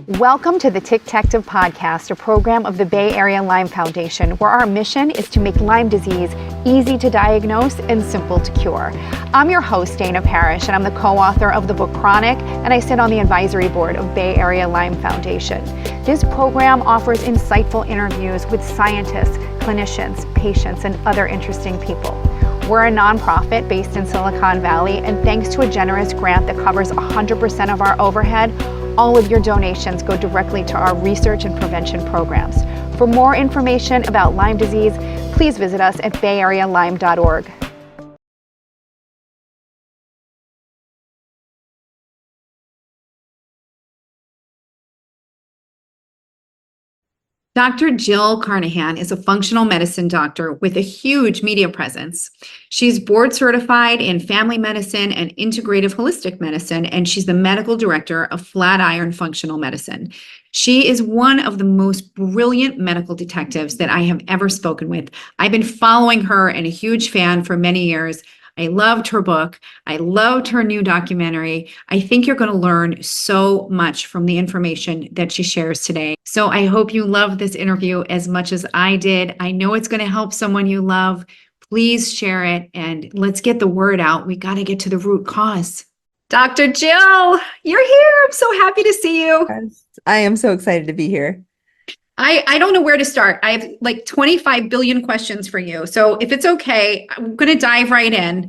Welcome to the Ticktective podcast, a program of the Bay Area Lyme Foundation, where our mission is to make Lyme disease easy to diagnose and simple to cure. I'm your host, Dana Parrish, and I'm the co-author of the book Chronic, and I sit on the advisory board of Bay Area Lyme Foundation. This program offers insightful interviews with scientists, clinicians, patients, and other interesting people. We're a nonprofit based in Silicon Valley, and thanks to a generous grant that covers 100% of our overhead, all of your donations go directly to our research and prevention programs. For more information about Lyme disease, please visit us at bayarealyme.org. Dr. Jill Carnahan is a functional medicine doctor with a huge media presence. She's board certified in family medicine and integrative holistic medicine, and she's the medical director of Flatiron Functional Medicine. She is one of the most brilliant medical detectives that I have ever spoken with. I've been following her and a huge fan for many years. I loved her book. I loved her new documentary. I think you're going to learn so much from the information that she shares today. So I hope you love this interview as much as I did. I know it's going to help someone you love. Please share it and let's get the word out. We got to get to the root cause. Dr. Jill, you're here. I'm so happy to see you. Yes, I am so excited to be here. I don't know where to start. I have like 25 billion questions for you. So if it's okay, I'm going to dive right in.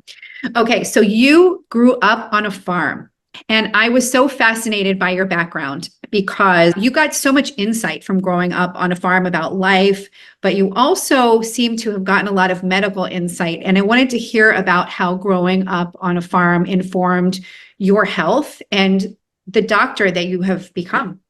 Okay, so you grew up on a farm, and I was so fascinated by your background because you got so much insight from growing up on a farm about life, but you also seem to have gotten a lot of medical insight. And I wanted to hear about how growing up on a farm informed your health and the doctor that you have become.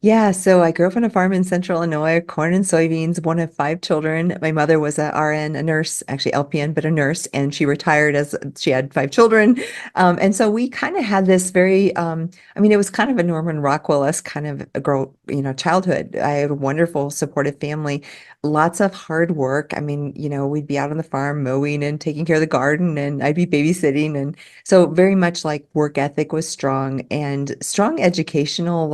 Yeah, so I grew up on a farm in central Illinois, corn and soybeans, one of 5 children. My mother was a RN, a nurse, actually LPN, but a nurse, and she retired as she had 5 children. And so we kind of had this very, it was kind of a Norman Rockwell-esque kind of childhood. I had a wonderful, supportive family, lots of hard work. We'd be out on the farm mowing and taking care of the garden, and I'd be babysitting. And so very much like work ethic was strong and strong educational,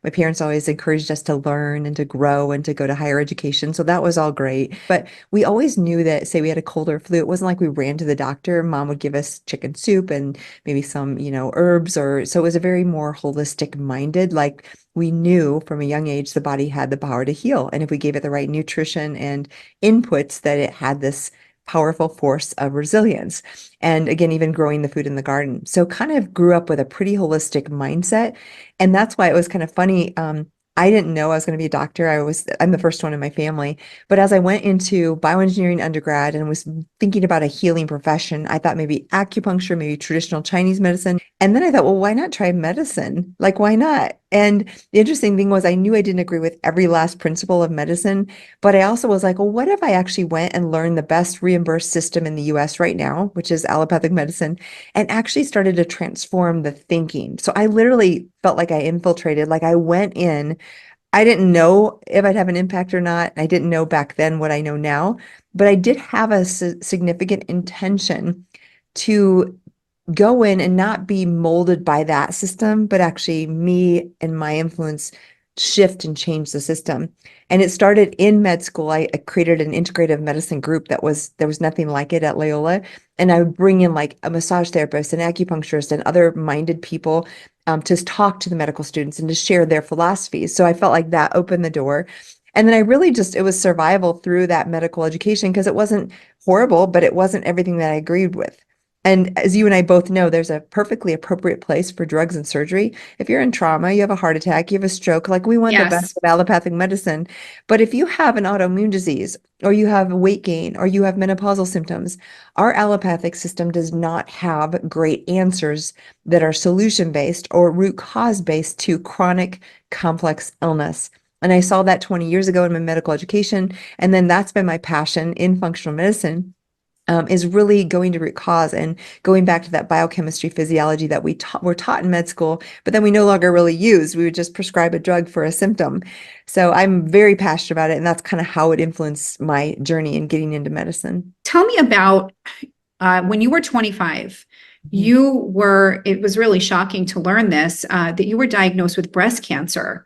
my parents always encouraged us to learn and to grow and to go to higher education. So that was all great. But we always knew that, say we had a cold or flu, it wasn't like we ran to the doctor. Mom would give us chicken soup and maybe some, herbs, so it was a very more holistic minded, like we knew from a young age the body had the power to heal. And if we gave it the right nutrition and inputs, that it had this powerful force of resilience. And again, even growing the food in the garden. So kind of grew up with a pretty holistic mindset. And that's why it was kind of funny. I didn't know I was going to be a doctor. I'm the first one in my family. But as I went into bioengineering undergrad and was thinking about a healing profession, I thought maybe acupuncture, maybe traditional Chinese medicine. And then I thought, well, why not try medicine? Like, why not? And the interesting thing was I knew I didn't agree with every last principle of medicine, but I also was like, well, what if I actually went and learned the best reimbursed system in the US right now, which is allopathic medicine, and actually started to transform the thinking. So I literally felt like I infiltrated, like I went in. I didn't know if I'd have an impact or not. I didn't know back then what I know now, but I did have a significant intention to go in and not be molded by that system, but actually me and my influence shift and change the system. And it started in med school. I created an integrative medicine group there was nothing like it at Loyola. And I would bring in like a massage therapist and acupuncturist and other minded people to talk to the medical students and to share their philosophies. So I felt like that opened the door. And then I really it was survival through that medical education, because it wasn't horrible, but it wasn't everything that I agreed with. And as you and I both know, there's a perfectly appropriate place for drugs and surgery. If you're in trauma, you have a heart attack, you have a stroke, like we want the best of allopathic medicine. But if you have an autoimmune disease, or you have weight gain, or you have menopausal symptoms, our allopathic system does not have great answers that are solution-based or root cause-based to chronic complex illness. And I saw that 20 years ago in my medical education. And then that's been my passion in functional medicine. Is really going to root cause and going back to that biochemistry physiology that were taught in med school, but then we no longer really use. We would just prescribe a drug for a symptom. So I'm very passionate about it, and that's kind of how it influenced my journey in getting into medicine. Tell me about when you were 25, it was really shocking to learn this, that you were diagnosed with breast cancer.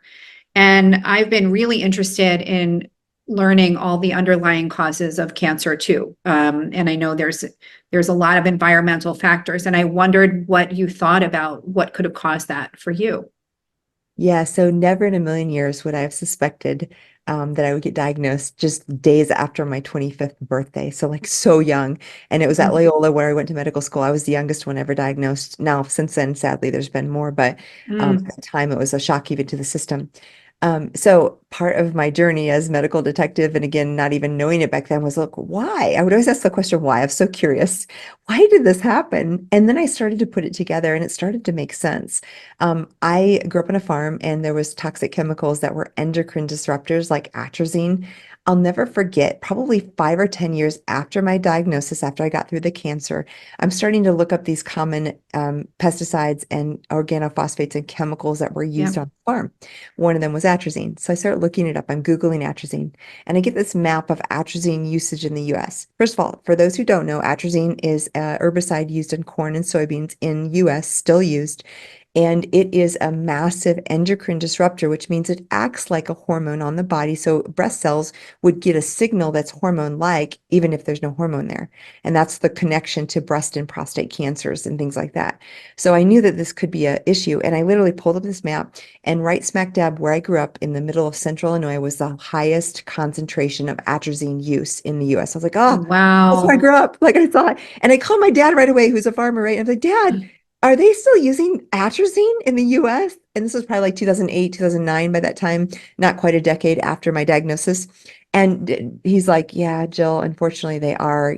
And I've been really interested in learning all the underlying causes of cancer too. And I know there's a lot of environmental factors, and I wondered what you thought about what could have caused that for you. Yeah, so never in a million years would I have suspected that I would get diagnosed just days after my 25th birthday. So like so young. And it was at Loyola where I went to medical school. I was the youngest one ever diagnosed. Now, since then, sadly, there's been more, but at the time it was a shock even to the system. So part of my journey as medical detective, and again, not even knowing it back then, was look, why? I would always ask the question, why? I'm so curious. Why did this happen? And then I started to put it together and it started to make sense. I grew up on a farm and there was toxic chemicals that were endocrine disruptors like atrazine. I'll never forget, probably 5 or 10 years after my diagnosis, after I got through the cancer, I'm starting to look up these common pesticides and organophosphates and chemicals that were used on the farm. One of them was atrazine. So I started looking it up. I'm Googling atrazine and I get this map of atrazine usage in the US. First of all, for those who don't know, atrazine is a herbicide used in corn and soybeans in US, still used. And it is a massive endocrine disruptor, which means it acts like a hormone on the body. So breast cells would get a signal that's hormone-like, even if there's no hormone there. And that's the connection to breast and prostate cancers and things like that. So I knew that this could be an issue. And I literally pulled up this map, and right smack dab where I grew up in the middle of central Illinois was the highest concentration of atrazine use in the US. I was like, oh, that's where I Wow. grew up. Like I saw it. And I called my dad right away, who's a farmer, right? And I was like, Dad, are they still using atrazine in the US? And this was probably like 2008, 2009 by that time, not quite a decade after my diagnosis. And he's like, yeah, Jill, unfortunately they are.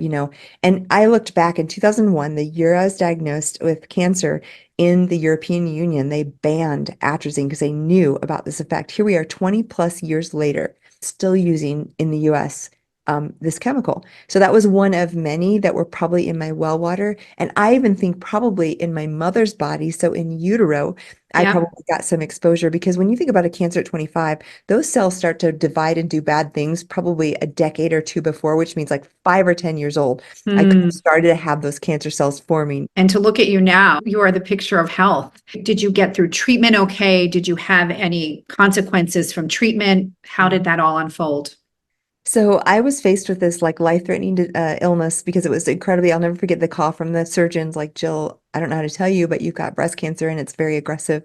And I looked back in 2001, the year I was diagnosed with cancer in the European Union, they banned atrazine because they knew about this effect. Here we are 20 plus years later, still using in the US this chemical. So that was one of many that were probably in my well water. And I even think probably in my mother's body. So in utero, I Yep. probably got some exposure because when you think about a cancer at 25, those cells start to divide and do bad things probably a decade or two before, which means like 5 or 10 years old. I could have started to have those cancer cells forming. And to look at you now, you are the picture of health. Did you get through treatment okay? Did you have any consequences from treatment? How did that all unfold? So I was faced with this like life-threatening illness because it was incredibly, I'll never forget the call from the surgeons like, Jill, I don't know how to tell you, but you've got breast cancer and it's very aggressive.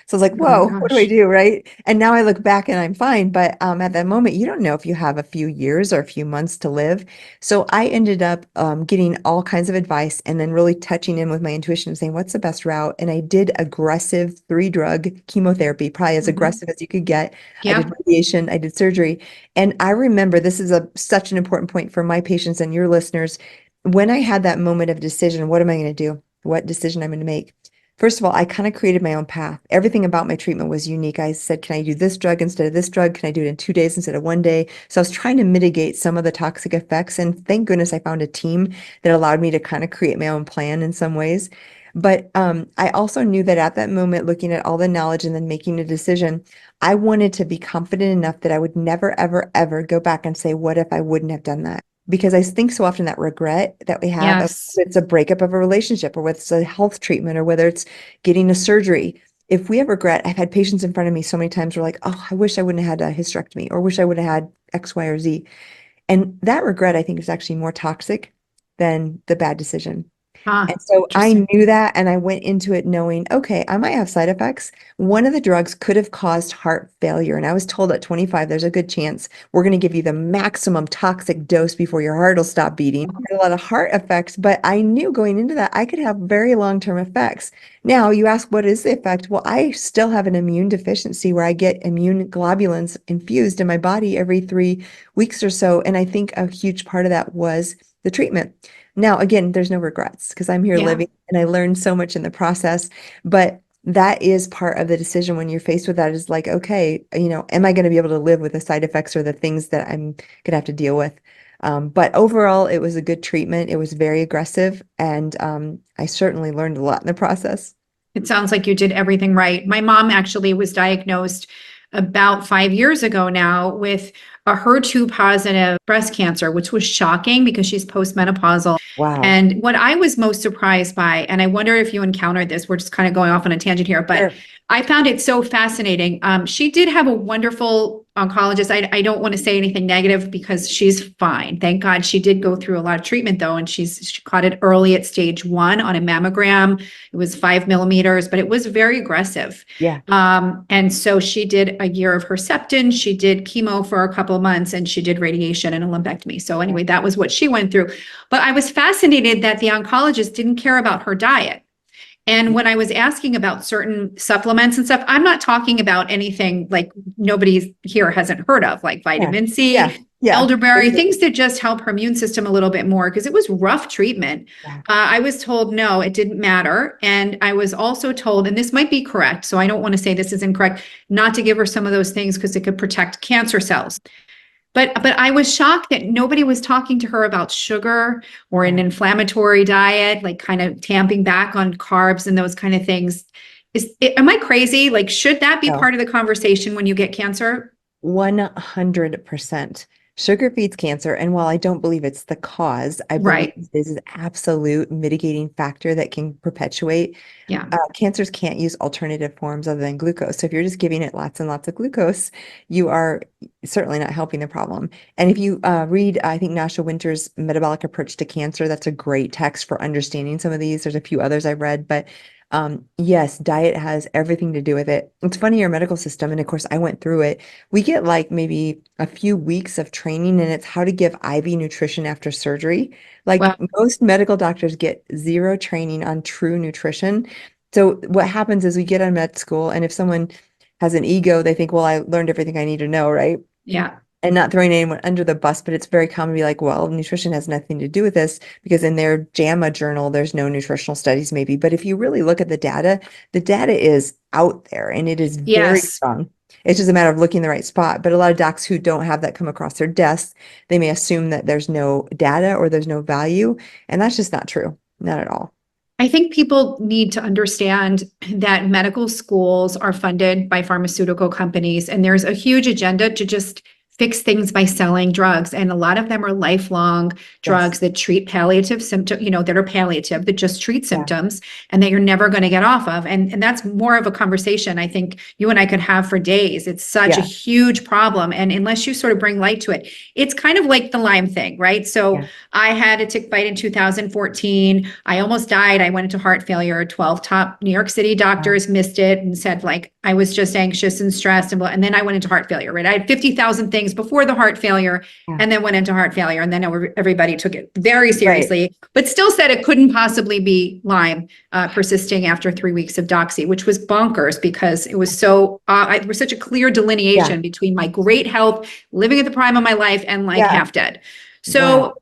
So I was like, Oh my whoa, what do I gosh. do? Right. And now I look back and I'm fine. But at that moment, you don't know if you have a few years or a few months to live. So I ended up getting all kinds of advice and then really touching in with my intuition and saying, what's the best route? And I did aggressive 3-drug chemotherapy, probably as aggressive as you could get. I did Yep. radiation, I did surgery. And I remember this is such an important point for my patients and your listeners. When I had that moment of decision, what am I going to do? What decision I'm going to make? First of all, I kind of created my own path. Everything about my treatment was unique. I said, can I do this drug instead of this drug? Can I do it in 2 days instead of one day? So I was trying to mitigate some of the toxic effects. And thank goodness I found a team that allowed me to kind of create my own plan in some ways. But I also knew that at that moment, looking at all the knowledge and then making a decision, I wanted to be confident enough that I would never, ever, ever go back and say, what if I wouldn't have done that? Because I think so often that regret that we have, whether Yes. it's a breakup of a relationship or whether it's a health treatment or whether it's getting a surgery. If we have regret, I've had patients in front of me so many times who are like, oh, I wish I wouldn't have had a hysterectomy or wish I would have had X, Y, or Z. And that regret, I think, is actually more toxic than the bad decision. Ah, And so I interesting. knew that, and I went into it knowing, okay, I might have side effects. One of the drugs could have caused heart failure. And I was told at 25, there's a good chance we're going to give you the maximum toxic dose before your heart will stop beating. A lot of heart effects, but I knew going into that I could have very long-term effects. Now you ask, what is the effect? Well, I still have an immune deficiency where I get immune globulins infused in my body every 3 weeks or so. And I think a huge part of that was the treatment. Now, again, there's no regrets because I'm here Yeah. living and I learned so much in the process. But that is part of the decision when you're faced with that is like, okay, am I going to be able to live with the side effects or the things that I'm going to have to deal with? But overall, it was a good treatment. It was very aggressive. And I certainly learned a lot in the process. It sounds like you did everything right. My mom actually was diagnosed about 5 years ago now with a HER2 positive breast cancer, which was shocking because she's postmenopausal. Wow. And what I was most surprised by, and I wonder if you encountered this, we're just kind of going off on a tangent here, but Sure. I found it so fascinating. She did have a wonderful oncologist. I don't want to say anything negative because she's fine. Thank God. She did go through a lot of treatment though, and she caught it early at stage 1 on a mammogram. It was 5 millimeters, but it was very aggressive. Yeah. And so she did a year of Herceptin. She did chemo for a couple of months, and she did radiation and a lumpectomy. So anyway, that was what she went through. But I was fascinated that the oncologist didn't care about her diet. And when I was asking about certain supplements and stuff, I'm not talking about anything like nobody here hasn't heard of, like vitamin C, elderberry, things that just help her immune system a little bit more, because it was rough treatment. I was told, no, it didn't matter. And I was also told, and this might be correct, so I don't want to say this is incorrect, not to give her some of those things because it could protect cancer cells. But I was shocked that nobody was talking to her about sugar or an inflammatory diet, like kind of tamping back on carbs and those kind of things. Am I crazy? Like, should that be part of the conversation when you get cancer? 100%. Sugar feeds cancer. And while I don't believe it's the cause, I believe this is absolute mitigating factor that can perpetuate. Cancers can't use alternative forms other than glucose. So if you're just giving it lots and lots of glucose, you are certainly not helping the problem. And if you read, I think, Nasha Winter's Metabolic Approach to Cancer, that's a great text for understanding some of these. There's a few others I've read, but yes, diet has everything to do with it. It's funny, our medical system, and of course I went through it. We get like maybe a few weeks of training, and it's how to give IV nutrition after surgery. Like most medical doctors get zero training on true nutrition. So what happens is we get on med school, and if someone has an ego, they think, well, I learned everything I need to know, right? Yeah. And not throwing anyone under the bus, but it's very common to be like, well, nutrition has nothing to do with this, because in their JAMA journal, there's no nutritional studies maybe. But if you really look at the data is out there, and it is very strong. It's just a matter of looking in the right spot. But a lot of docs who don't have that come across their desks, they may assume that there's no data or there's no value. And that's just not true. Not at all. I think people need to understand that medical schools are funded by pharmaceutical companies, and there's a huge agenda to just fix things by selling drugs. And a lot of them are lifelong drugs that treat palliative symptoms, that are palliative, that just treat symptoms and that you're never going to get off of. And that's more of a conversation I think you and I could have for days. It's such a huge problem. And unless you sort of bring light to it, it's kind of like the Lyme thing, right? So I had a tick bite in 2014. I almost died. I went into heart failure. 12 top New York City doctors missed it and said, like, I was just anxious and stressed. And then I went into heart failure, right? I had 50,000 things before the heart failure and then went into heart failure. And then everybody took it very seriously, but still said it couldn't possibly be Lyme persisting after 3 weeks of doxy, which was bonkers because it was so, there was such a clear delineation between my great health, living at the prime of my life, and like half dead. So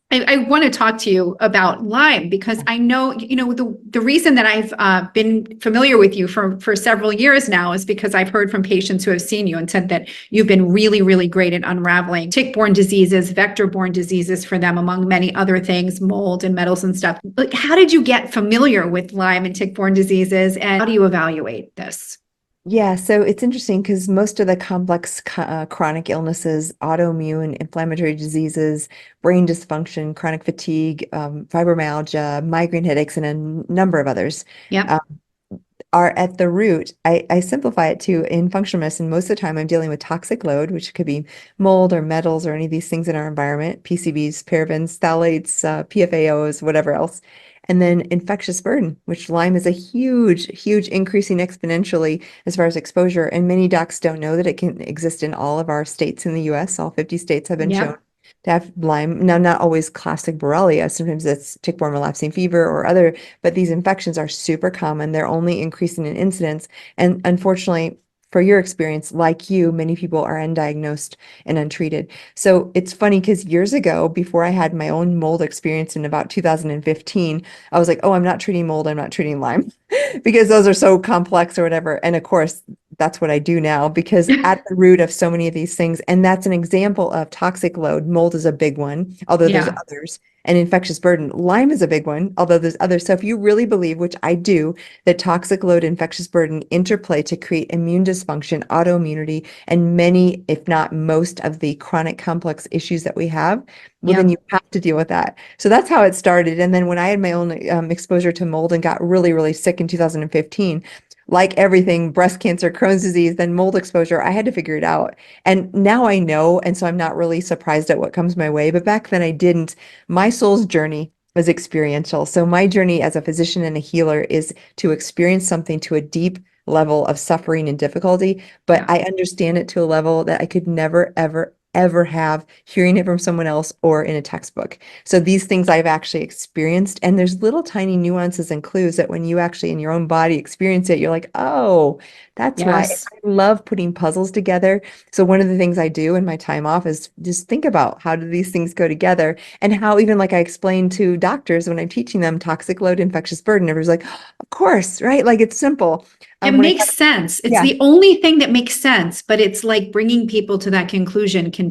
I want to talk to you about Lyme because I know, the reason that I've been familiar with you for several years now is because I've heard from patients who have seen you and said that you've been really, really great at unraveling tick-borne diseases, vector-borne diseases for them, among many other things, mold and metals and stuff. Like, how did you get familiar with Lyme and tick-borne diseases, and how do you evaluate this? Yeah, so it's interesting because most of the complex chronic illnesses, autoimmune, inflammatory diseases, brain dysfunction, chronic fatigue, fibromyalgia, migraine headaches, and a number of others are at the root. I simplify it to, in functional medicine, most of the time I'm dealing with toxic load, which could be mold or metals or any of these things in our environment, PCBs, parabens, phthalates, PFAOs, whatever else. And then infectious burden, which Lyme is a huge, huge increasing exponentially as far as exposure. And many docs don't know that it can exist in all of our states in the US. All 50 states have been shown to have Lyme. Now, not always classic Borrelia. Sometimes it's tick-borne relapsing fever or other, but these infections are super common. They're only increasing in incidence. And unfortunately, for your experience, like you, many people are undiagnosed and untreated. So it's funny because years ago, before I had my own mold experience in about 2015, I was like, oh, I'm not treating mold, I'm not treating Lyme because those are so complex or whatever. And of course, that's what I do now, because at the root of so many of these things, and that's an example of toxic load. Mold is a big one, although there's Yeah. others, and infectious burden. Lyme is a big one, although there's others. So if you really believe, which I do, that toxic load, infectious burden interplay to create immune dysfunction, autoimmunity, and many, if not most, of the chronic complex issues that we have, well, then Yeah. you have to deal with that. So that's how it started. And then when I had my own exposure to mold and got really, really sick in 2015, like everything, breast cancer, Crohn's disease, then mold exposure, I had to figure it out. And now I know. And so I'm not really surprised at what comes my way. But back then I didn't. My soul's journey was experiential. So my journey as a physician and a healer is to experience something to a deep level of suffering and difficulty. But Yeah. I understand it to a level that I could never, ever, ever have hearing it from someone else or in a textbook. So these things I've actually experienced, and there's little tiny nuances and clues that when you actually in your own body experience it, you're like, oh, that's why. And Yes. I love putting puzzles together. So one of the things I do in my time off is just think about how do these things go together, and how even like I explain to doctors when I'm teaching them toxic load, infectious burden, everyone's like, of course, right? Like it's simple. It When I makes sense. It's yeah, the only thing that makes sense, but it's like bringing people to that conclusion it can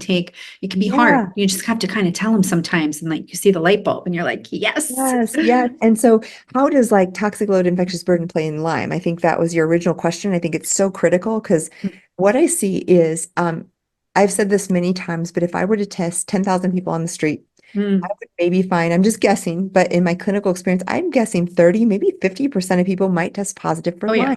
be hard. yeah. You just have to kind of tell them sometimes, and like you see the light bulb and you're like, yes. Yes, yes. And so how does like toxic load infectious burden play in Lyme? I think that was your original question. I think it's so critical because what I see is I've said this many times, but if I were to test 10,000 people on the street, I Mm. would maybe find, I'm just guessing, but in my clinical experience, I'm guessing 30, maybe 50% of people might test positive for Oh yeah. Lyme,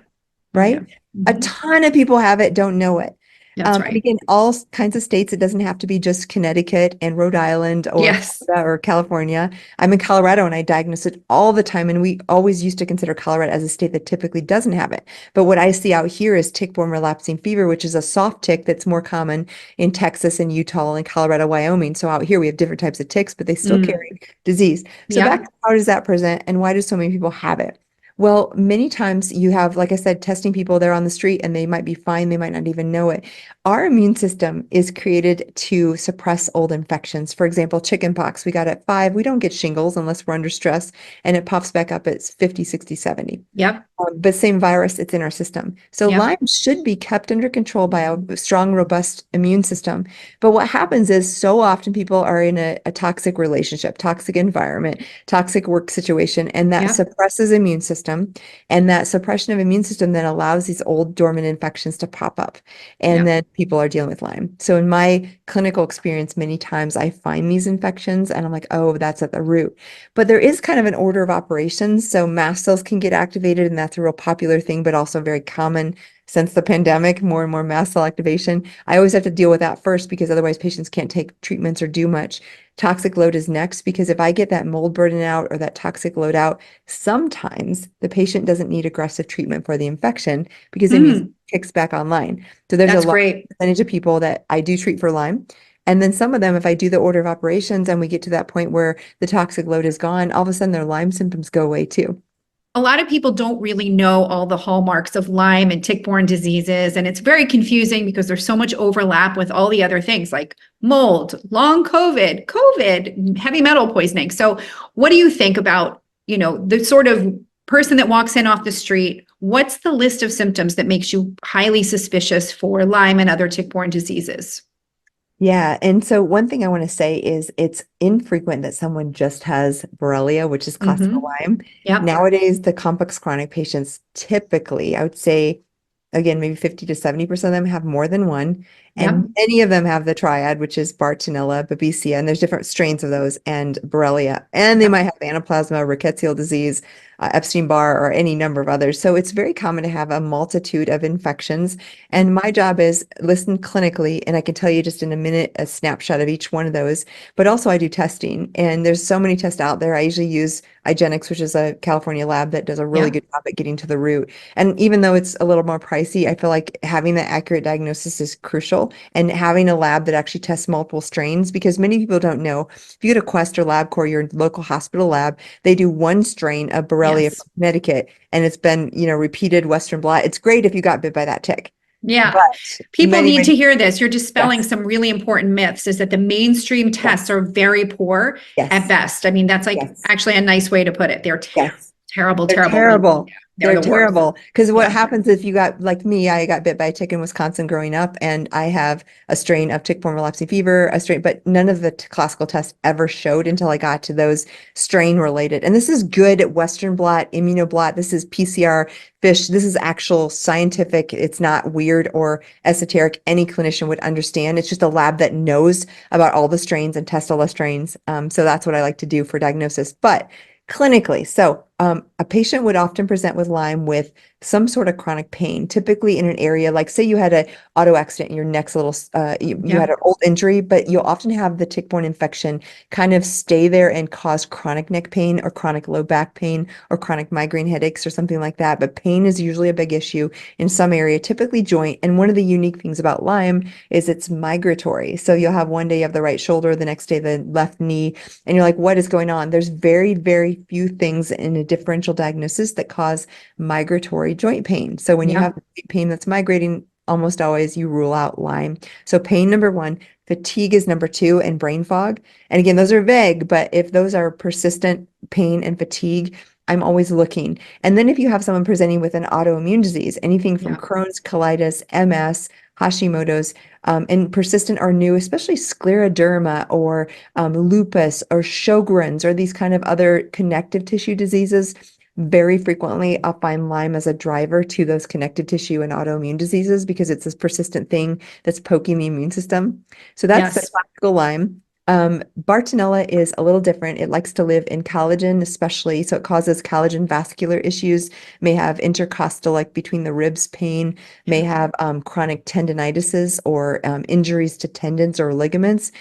Oh yeah. right? A Mhm. ton of people have it, don't know it. That's And right. again, all kinds of states, it doesn't have to be just Connecticut and Rhode Island or Yes. Florida or California. I'm in Colorado and I diagnose it all the time. And we always used to consider Colorado as a state that typically doesn't have it. But what I see out here is tick-borne relapsing fever, which is a soft tick that's more common in Texas and Utah and Colorado, Wyoming. So out here we have different types of ticks, but they still Mm. carry disease. So back Yep. to how does that present and why do so many people have it? Well, many times you have, like I said, testing people there on the street and they might be fine. They might not even know it. Our immune system is created to suppress old infections. For example, chickenpox, we got at 5. We don't get shingles unless we're under stress, and it pops back up at 50, 60, 70. Yep. But same virus, it's in our system. So Yep. Lyme should be kept under control by a strong, robust immune system. But what happens is so often people are in a toxic relationship, toxic environment, toxic work situation, and that Yep. suppresses immune system. And that suppression of immune system then allows these old dormant infections to pop up. And Yep. then people are dealing with Lyme. So in my clinical experience, many times I find these infections and I'm like, oh, that's at the root. But there is kind of an order of operations. So mast cells can get activated, and that's a real popular thing, but also very common since the pandemic, more and more mast cell activation. I always have to deal with that first because otherwise patients can't take treatments or do much. Toxic load is next because if I get that mold burden out or that toxic load out, sometimes the patient doesn't need aggressive treatment for the infection because the immune system Mm. kicks back online. So there's a That's large great. percentage of people that I do treat for Lyme. And then some of them, if I do the order of operations and we get to that point where the toxic load is gone, all of a sudden their Lyme symptoms go away too. A lot of people don't really know all the hallmarks of Lyme and tick-borne diseases, and it's very confusing because there's so much overlap with all the other things like mold, long COVID, heavy metal poisoning. So what do you think about, the sort of person that walks in off the street? What's the list of symptoms that makes you highly suspicious for Lyme and other tick-borne diseases? Yeah. And so one thing I want to say is it's infrequent that someone just has Borrelia, which is classical Mm-hmm. Lyme. Yep. Nowadays, the complex chronic patients typically, I would say, again, maybe 50 to 70% of them have more than one. Yep. And many of them have the triad, which is Bartonella, Babesia, and there's different strains of those, and Borrelia. And they Yep. might have anaplasma, rickettsial disease, Epstein-Barr, or any number of others. So it's very common to have a multitude of infections. And my job is listen clinically, and I can tell you just in a minute a snapshot of each one of those. But also I do testing, and there's so many tests out there. I usually use IGeneX, which is a California lab that does a really Yep. good job at getting to the root. And even though it's a little more pricey, I feel like having that accurate diagnosis is crucial, and having a lab that actually tests multiple strains, because many people don't know. If you go to Quest or LabCorp, your local hospital lab, they do one strain of Borrelia Yes. from Connecticut, and it's been, repeated Western blot. It's great if you got bit by that tick. Yeah. But People many, need to many, hear this. You're dispelling yes, some really important myths, is that the mainstream yes, tests are very poor at yes, best. I mean, that's like yes, actually a nice way to put it. They're yes. terrible, They're terrible. terrible. They're They're the worst. terrible. Because what Yeah. happens if you got, like me, I got bit by a tick in Wisconsin growing up, and I have a strain of tick-borne relapsing fever, a strain, but none of the classical tests ever showed until I got to those strain related. And this is good Western blot, immunoblot. This is PCR fish. This is actual scientific. It's not weird or esoteric. Any clinician would understand. It's just a lab that knows about all the strains and tests all the strains. So that's what I like to do for diagnosis. But clinically, so a patient would often present with Lyme with some sort of chronic pain, typically in an area like, say you had an auto accident, your neck's a little, you had an old injury, but you'll often have the tick-borne infection kind of stay there and cause chronic neck pain or chronic low back pain or chronic migraine headaches or something like that. But pain is usually a big issue in some area, typically joint. And one of the unique things about Lyme is it's migratory. So you'll have one day you have the right shoulder, the next day the left knee, and you're like, what is going on? There's very, very few things in a differential diagnosis that cause migratory joint pain. So when you Yeah. have pain that's migrating, almost always you rule out Lyme. So pain number one, fatigue is number two, and brain fog. And again, those are vague, but if those are persistent pain and fatigue, I'm always looking. And then if you have someone presenting with an autoimmune disease, anything from Yeah. Crohn's, colitis, MS, Hashimoto's, and persistent or new, especially scleroderma or lupus or Sjogren's or these kind of other connective tissue diseases, very frequently I'll find Lyme as a driver to those connective tissue and autoimmune diseases because it's this persistent thing that's poking the immune system. So that's the Yes. classical Lyme. Bartonella is a little different. It likes to live in collagen, especially. So it causes collagen vascular issues, may have intercostal, like between the ribs pain, may have chronic tendinitises or injuries to tendons or ligaments.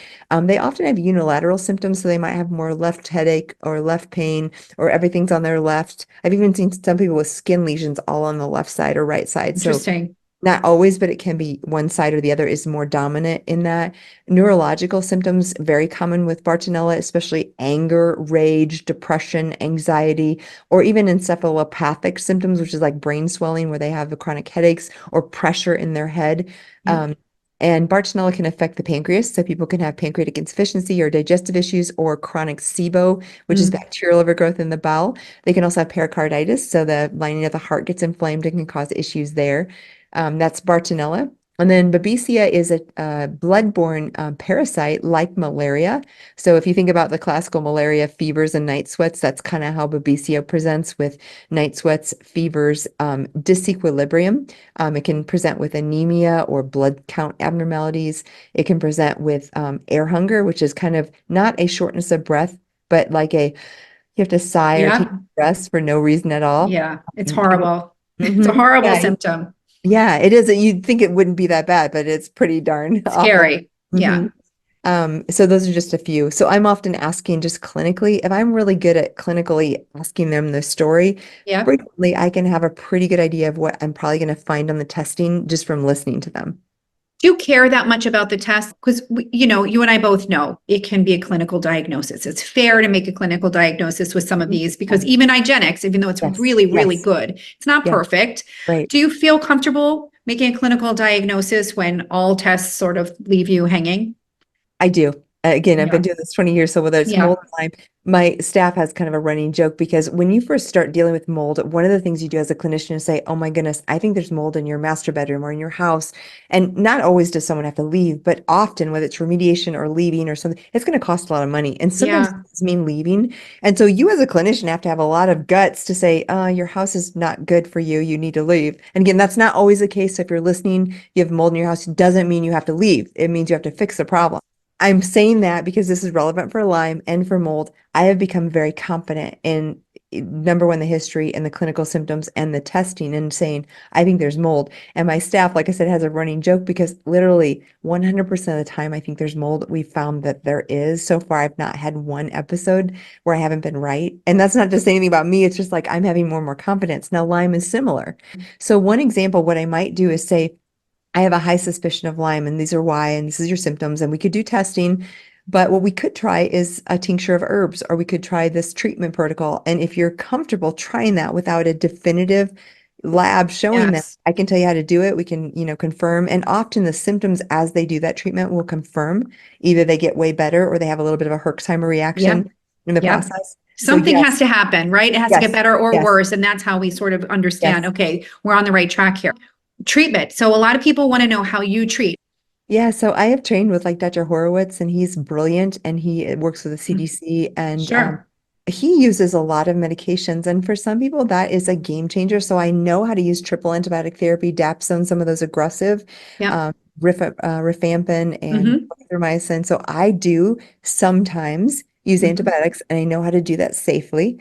They often have unilateral symptoms, so they might have more left headache or left pain or everything's on their left. I've even seen some people with skin lesions all on the left side or right side. So Interesting. not always, but it can be one side or the other is more dominant in that. Neurological symptoms, very common with Bartonella, especially anger, rage, depression, anxiety, or even encephalopathic symptoms, which is like brain swelling where they have the chronic headaches or pressure in their head. Yeah. And Bartonella can affect the pancreas. So people can have pancreatic insufficiency or digestive issues or chronic SIBO, which is Mm. bacterial overgrowth in the bowel. They can also have pericarditis. So the lining of the heart gets inflamed and can cause issues there. That's Bartonella. And then Babesia is a blood-borne parasite like malaria. So if you think about the classical malaria fevers and night sweats, that's kind of how Babesia presents with night sweats, fevers, disequilibrium. It can present with anemia or blood count abnormalities. It can present with air hunger, which is kind of not a shortness of breath, but like you have to sigh or take Yeah. breaths for no reason at all. Yeah. It's horrible. It's a Mhm. horrible Yeah, symptom. yeah, it is. You'd think it wouldn't be that bad, but it's pretty darn awful. Scary. hmm Yeah. So those are just a few. So I'm often asking just clinically, if I'm really good at clinically asking them the story, Yeah. frequently I can have a pretty good idea of what I'm probably going to find on the testing just from listening to them. Do you care that much about the test? Because, you and I both know it can be a clinical diagnosis. It's fair to make a clinical diagnosis with some of these because even IGeneX, even though it's Yes, really, really yes, good, it's not yeah, perfect. right. Do you feel comfortable making a clinical diagnosis when all tests sort of leave you hanging? I do. Again, I've Yeah. been doing this 20 years, so whether it's Yeah. mold or Lyme, my staff has kind of a running joke because when you first start dealing with mold, one of the things you do as a clinician is say, "Oh my goodness, I think there's mold in your master bedroom or in your house." And not always does someone have to leave, but often whether it's remediation or leaving or something, it's going to cost a lot of money. And sometimes Yeah. it's mean leaving. And so you as a clinician have to have a lot of guts to say, your house is not good for you. You need to leave. And again, that's not always the case. If you're listening, you have mold in your house, it doesn't mean you have to leave. It means you have to fix the problem. I'm saying that because this is relevant for Lyme and for mold. I have become very competent in number one, the history and the clinical symptoms and the testing and saying, I think there's mold. And my staff, like I said, has a running joke because literally 100% of the time I think there's mold. We found that there is. So far, I've not had one episode where I haven't been right. And that's not to say anything about me. It's just like I'm having more and more confidence. Now, Lyme is similar. So one example, what I might do is say, I have a high suspicion of Lyme, and these are why, and this is your symptoms, and we could do testing. But what we could try is a tincture of herbs, or we could try this treatment protocol. And if you're comfortable trying that without a definitive lab showing that, Yes. I can tell you how to do it. We can, confirm. And often the symptoms as they do that treatment will confirm either they get way better or they have a little bit of a Herxheimer Yeah. reaction in the Yeah. process. Something yes, has to happen, right? It has to get yes, better or yes, worse. And that's how we sort of understand, yes. okay, we're on the right track here. Treatment. So a lot of people want to know how you treat. Yeah, so I have trained with like Dr. Horowitz, and he's brilliant, and he works with the CDC, and Sure. he uses a lot of medications. And for some people, that is a game changer. So I know how to use triple antibiotic therapy, dapsone, some of those aggressive, Yep. rifampin and Hmm. erythromycin. So I do sometimes use Hmm. antibiotics, and I know how to do that safely.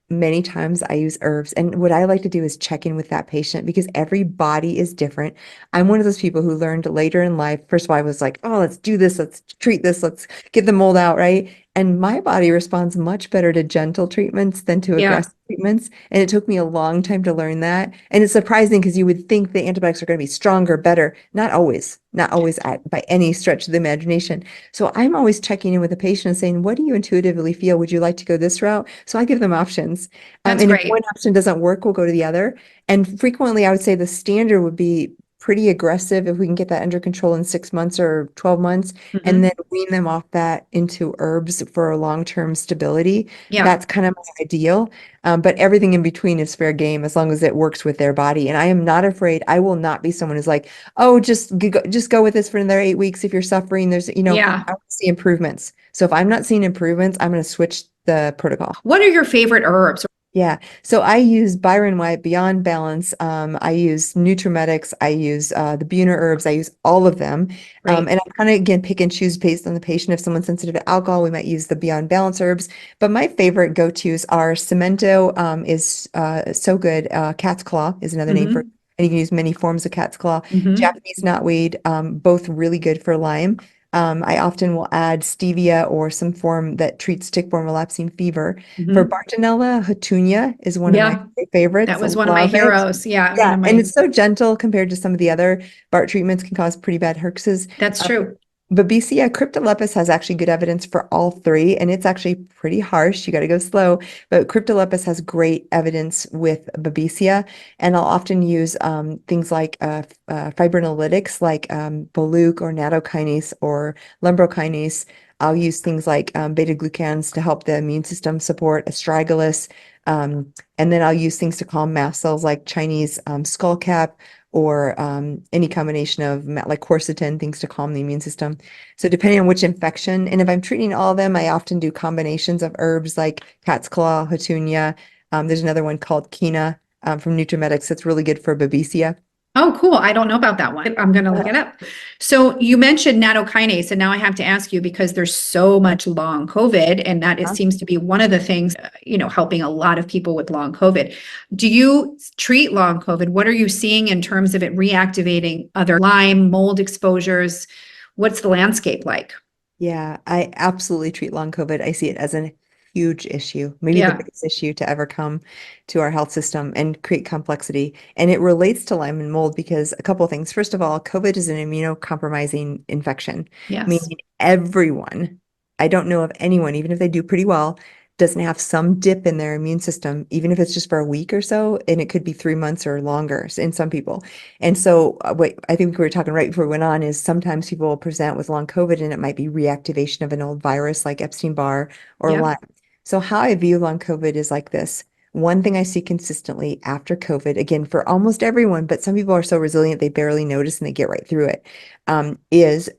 Many times I use herbs. And what I like to do is check in with that patient because every body is different. I'm one of those people who learned later in life. First of all, I was like, oh, let's do this. Let's treat this. Let's get the mold out, right? And my body responds much better to gentle treatments than to Yeah. aggressive treatments. And it took me a long time to learn that. And it's surprising because you would think the antibiotics are going to be stronger, better. Not always by any stretch of the imagination. So I'm always checking in with the patient and saying, what do you intuitively feel? Would you like to go this route? So I give them options. That's And if one great. option doesn't work, we'll go to the other. And frequently, I would say the standard would be pretty aggressive if we can get that under control in 6 months or 12 months, and then Hmm. wean them off that into herbs for long-term stability. Yeah. That's kind of my ideal. But everything in between is fair game as long as it works with their body. And I am not afraid. I will not be someone who's like, oh, just go with this for another 8 weeks. If you're suffering, Yeah. I want to see improvements. So if I'm not seeing improvements, I'm going to switch the protocol. What are your favorite herbs? Yeah. So I use Byron White, Beyond Balance. I use Nutrimetics. I use the Buhner herbs. I use all of them. Great. And I kind of, again, pick and choose based on the patient. If someone's sensitive to alcohol, we might use the Beyond Balance herbs. But my favorite go-tos are Cemento, is so good. Cat's Claw is another name for it. Hmm. And you can use many forms of cat's claw. Hmm. Japanese knotweed, both really good for Lyme. I often will add stevia or some form that treats tick-borne relapsing fever. For Hmm. Bartonella, Hatunia is one of my Yeah. That favorites. was one of my Love it. heroes. Yeah. One Yeah, of and my, it's so gentle compared to some of the other BART treatments can cause pretty bad herxes. that's Uh, true. Babesia cryptolepis has actually good evidence for all three, and it's actually pretty harsh. You got to go slow, but cryptolepis has great evidence with Babesia, and I'll often use things like fibrinolytics like Baluch or nattokinase or lumbrokinase. I'll use things like beta-glucans to help the immune system support astragalus, and then I'll use things to calm mast cells like Chinese skullcap or any combination of like quercetin, things to calm the immune system. So depending on which infection, and if I'm treating all of them, I often do combinations of herbs like cat's claw, hatunia. There's another one called Kina from Nutrimetics that's really good for Babesia. Oh, cool. I don't know about that one. I'm going to look it up. So you mentioned nattokinase, and now I have to ask you because there's so much long COVID, and that seems to be one of the things, helping a lot of people with long COVID. Do you treat long COVID? What are you seeing in terms of it reactivating other Lyme, mold exposures? What's the landscape like? Yeah, I absolutely treat long COVID. I see it as a huge issue, maybe the Yeah. biggest issue to ever come to our health system and create complexity. And it relates to Lyme and mold because a couple of things. First of all, COVID is an immunocompromising infection, Yes. meaning everyone, I don't know of anyone, even if they do pretty well, doesn't have some dip in their immune system, even if it's just for a week or so, and it could be 3 months or longer in some people. And so, what I think we were talking right before we went on is sometimes people will present with long COVID and it might be reactivation of an old virus like Epstein-Barr or Yep. Lyme. So, how I view long COVID is like this. One thing I see consistently after COVID, again, for almost everyone, but some people are so resilient they barely notice and they get right through it, is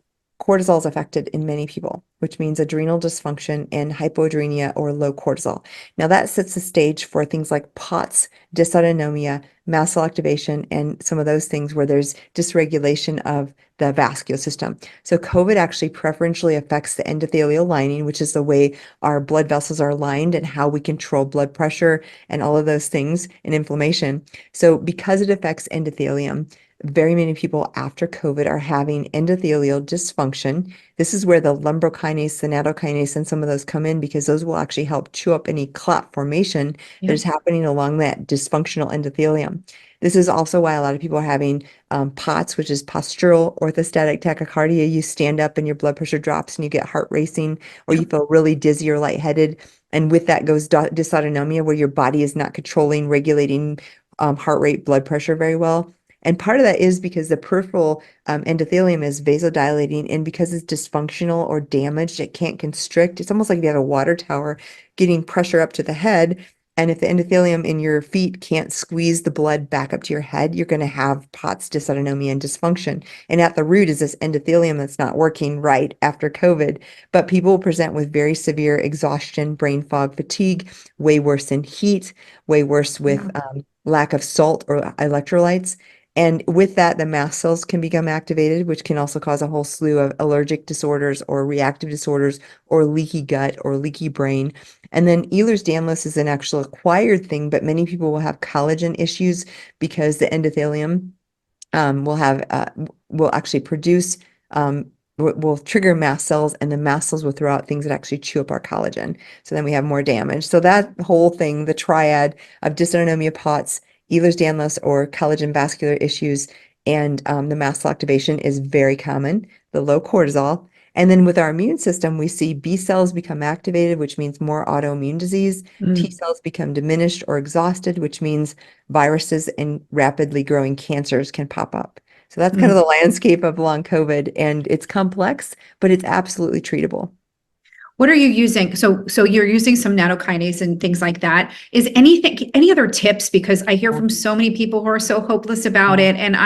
cortisol is affected in many people, which means adrenal dysfunction and hypoadrenia or low cortisol. Now, that sets the stage for things like POTS, dysautonomia, mast cell activation, and some of those things where there's dysregulation of the vascular system. So COVID actually preferentially affects the endothelial lining, which is the way our blood vessels are lined and how we control blood pressure and all of those things and inflammation. So because it affects endothelium, very many people after COVID are having endothelial dysfunction. This is where the lumbrokinase, the nattokinase, and some of those come in because those will actually help chew up any clot formation that Yep. is happening along that dysfunctional endothelium. This is also why a lot of people are having POTS, which is postural orthostatic tachycardia. You stand up and your blood pressure drops and you get heart racing, or you Yep. feel really dizzy or lightheaded. And with that goes dysautonomia, where your body is not controlling, regulating heart rate, blood pressure very well. And part of that is because the peripheral endothelium is vasodilating, and because it's dysfunctional or damaged, it can't constrict. It's almost like you have a water tower getting pressure up to the head. And if the endothelium in your feet can't squeeze the blood back up to your head, you're going to have POTS, dysautonomia, and dysfunction. And at the root is this endothelium that's not working right after COVID. But people will present with very severe exhaustion, brain fog, fatigue, way worse than heat, way worse with lack of salt or electrolytes. And with that, the mast cells can become activated, which can also cause a whole slew of allergic disorders or reactive disorders or leaky gut or leaky brain. And then Ehlers-Danlos is an actual acquired thing, but many people will have collagen issues because the endothelium will actually produce will trigger mast cells, and the mast cells will throw out things that actually chew up our collagen. So then we have more damage. So that whole thing, the triad of dysautonomia, POTS, Ehlers-Danlos, or collagen vascular issues, and the mast cell activation is very common. The low cortisol. And then with our immune system, we see B cells become activated, which means more autoimmune disease. T cells become diminished or exhausted, which means viruses and rapidly growing cancers can pop up. So that's kind of the landscape of long COVID, and it's complex, but it's absolutely treatable. What are you using? So you're using some nattokinase and things like that. Is any other tips? Because I hear from so many people who are so hopeless about it, and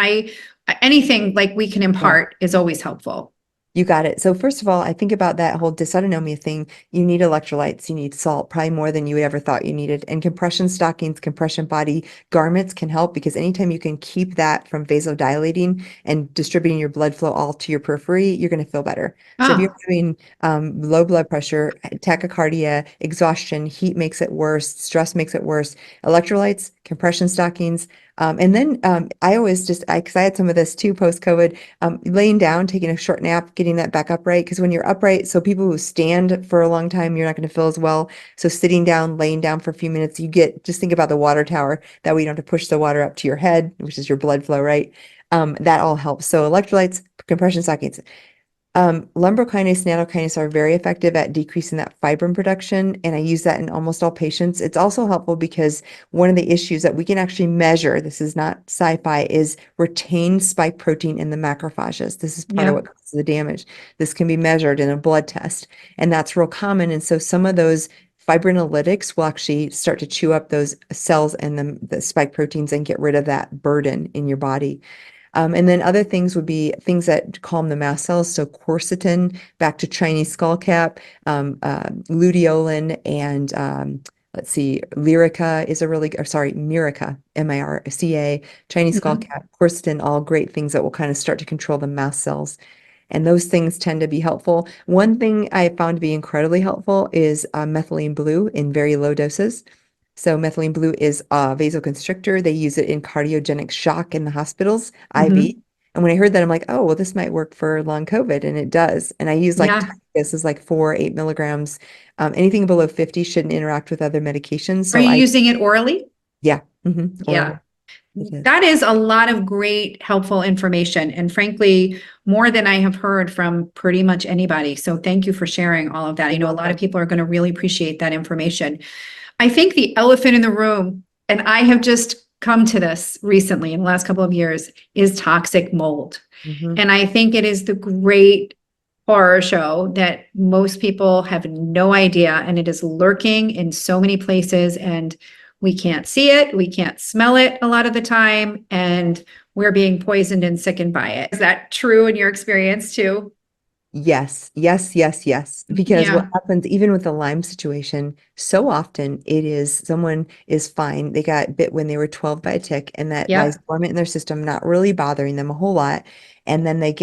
anything like we can impart is always helpful. You got it. So first of all, I think about that whole dysautonomia thing. You need electrolytes, you need salt, probably more than you ever thought you needed. And compression stockings, compression body garments can help, because anytime you can keep that from vasodilating and distributing your blood flow all to your periphery, you're going to feel better. So if you're having low blood pressure, tachycardia, exhaustion, heat makes it worse, stress makes it worse, electrolytes, compression stockings. And then I always because I had some of this too post-COVID, laying down, taking a short nap, getting that back upright. Because when you're upright, so people who stand for a long time, you're not going to feel as well. So sitting down, laying down for a few minutes, just think about the water tower. That way you don't have to push the water up to your head, which is your blood flow, right? That all helps. So electrolytes, compression stockings. Lumbrokinase, nattokinase are very effective at decreasing that fibrin production, and I use that in almost all patients. It's also helpful because one of the issues that we can actually measure, this is not sci-fi, is retained spike protein in the macrophages. This is part of what causes the damage. This can be measured in a blood test, and that's real common. And so some of those fibrinolytics will actually start to chew up those cells and the spike proteins and get rid of that burden in your body. And then other things would be things that calm the mast cells. So quercetin, back to Chinese skullcap, luteolin, and let's see, Lyrica is Mirica, M-I-R-C-A, Chinese skullcap, quercetin, all great things that will kind of start to control the mast cells. And those things tend to be helpful. One thing I found to be incredibly helpful is methylene blue in very low doses. So methylene blue is a vasoconstrictor. They use it in cardiogenic shock in the hospitals, IV. And when I heard that, I'm like, oh, well, this might work for long COVID, and it does. And I use this is like 8 milligrams. Anything below 50 shouldn't interact with other medications. So are you using it orally? Yeah. Yeah. That is a lot of great, helpful information, and frankly, more than I have heard from pretty much anybody. So thank you for sharing all of that. I know a lot of people are going to really appreciate that information. I think the elephant in the room, and I have just come to this recently in the last couple of years, is toxic mold. And I think it is the great horror show that most people have no idea, and it is lurking in so many places, and we can't see it, we can't smell it a lot of the time, and we're being poisoned and sickened by it. Is that true in your experience too? Yes. Because what happens, even with the Lyme situation, so often it is someone is fine. They got bit when they were 12 by a tick, and that lies dormant in their system, not really bothering them a whole lot. And then they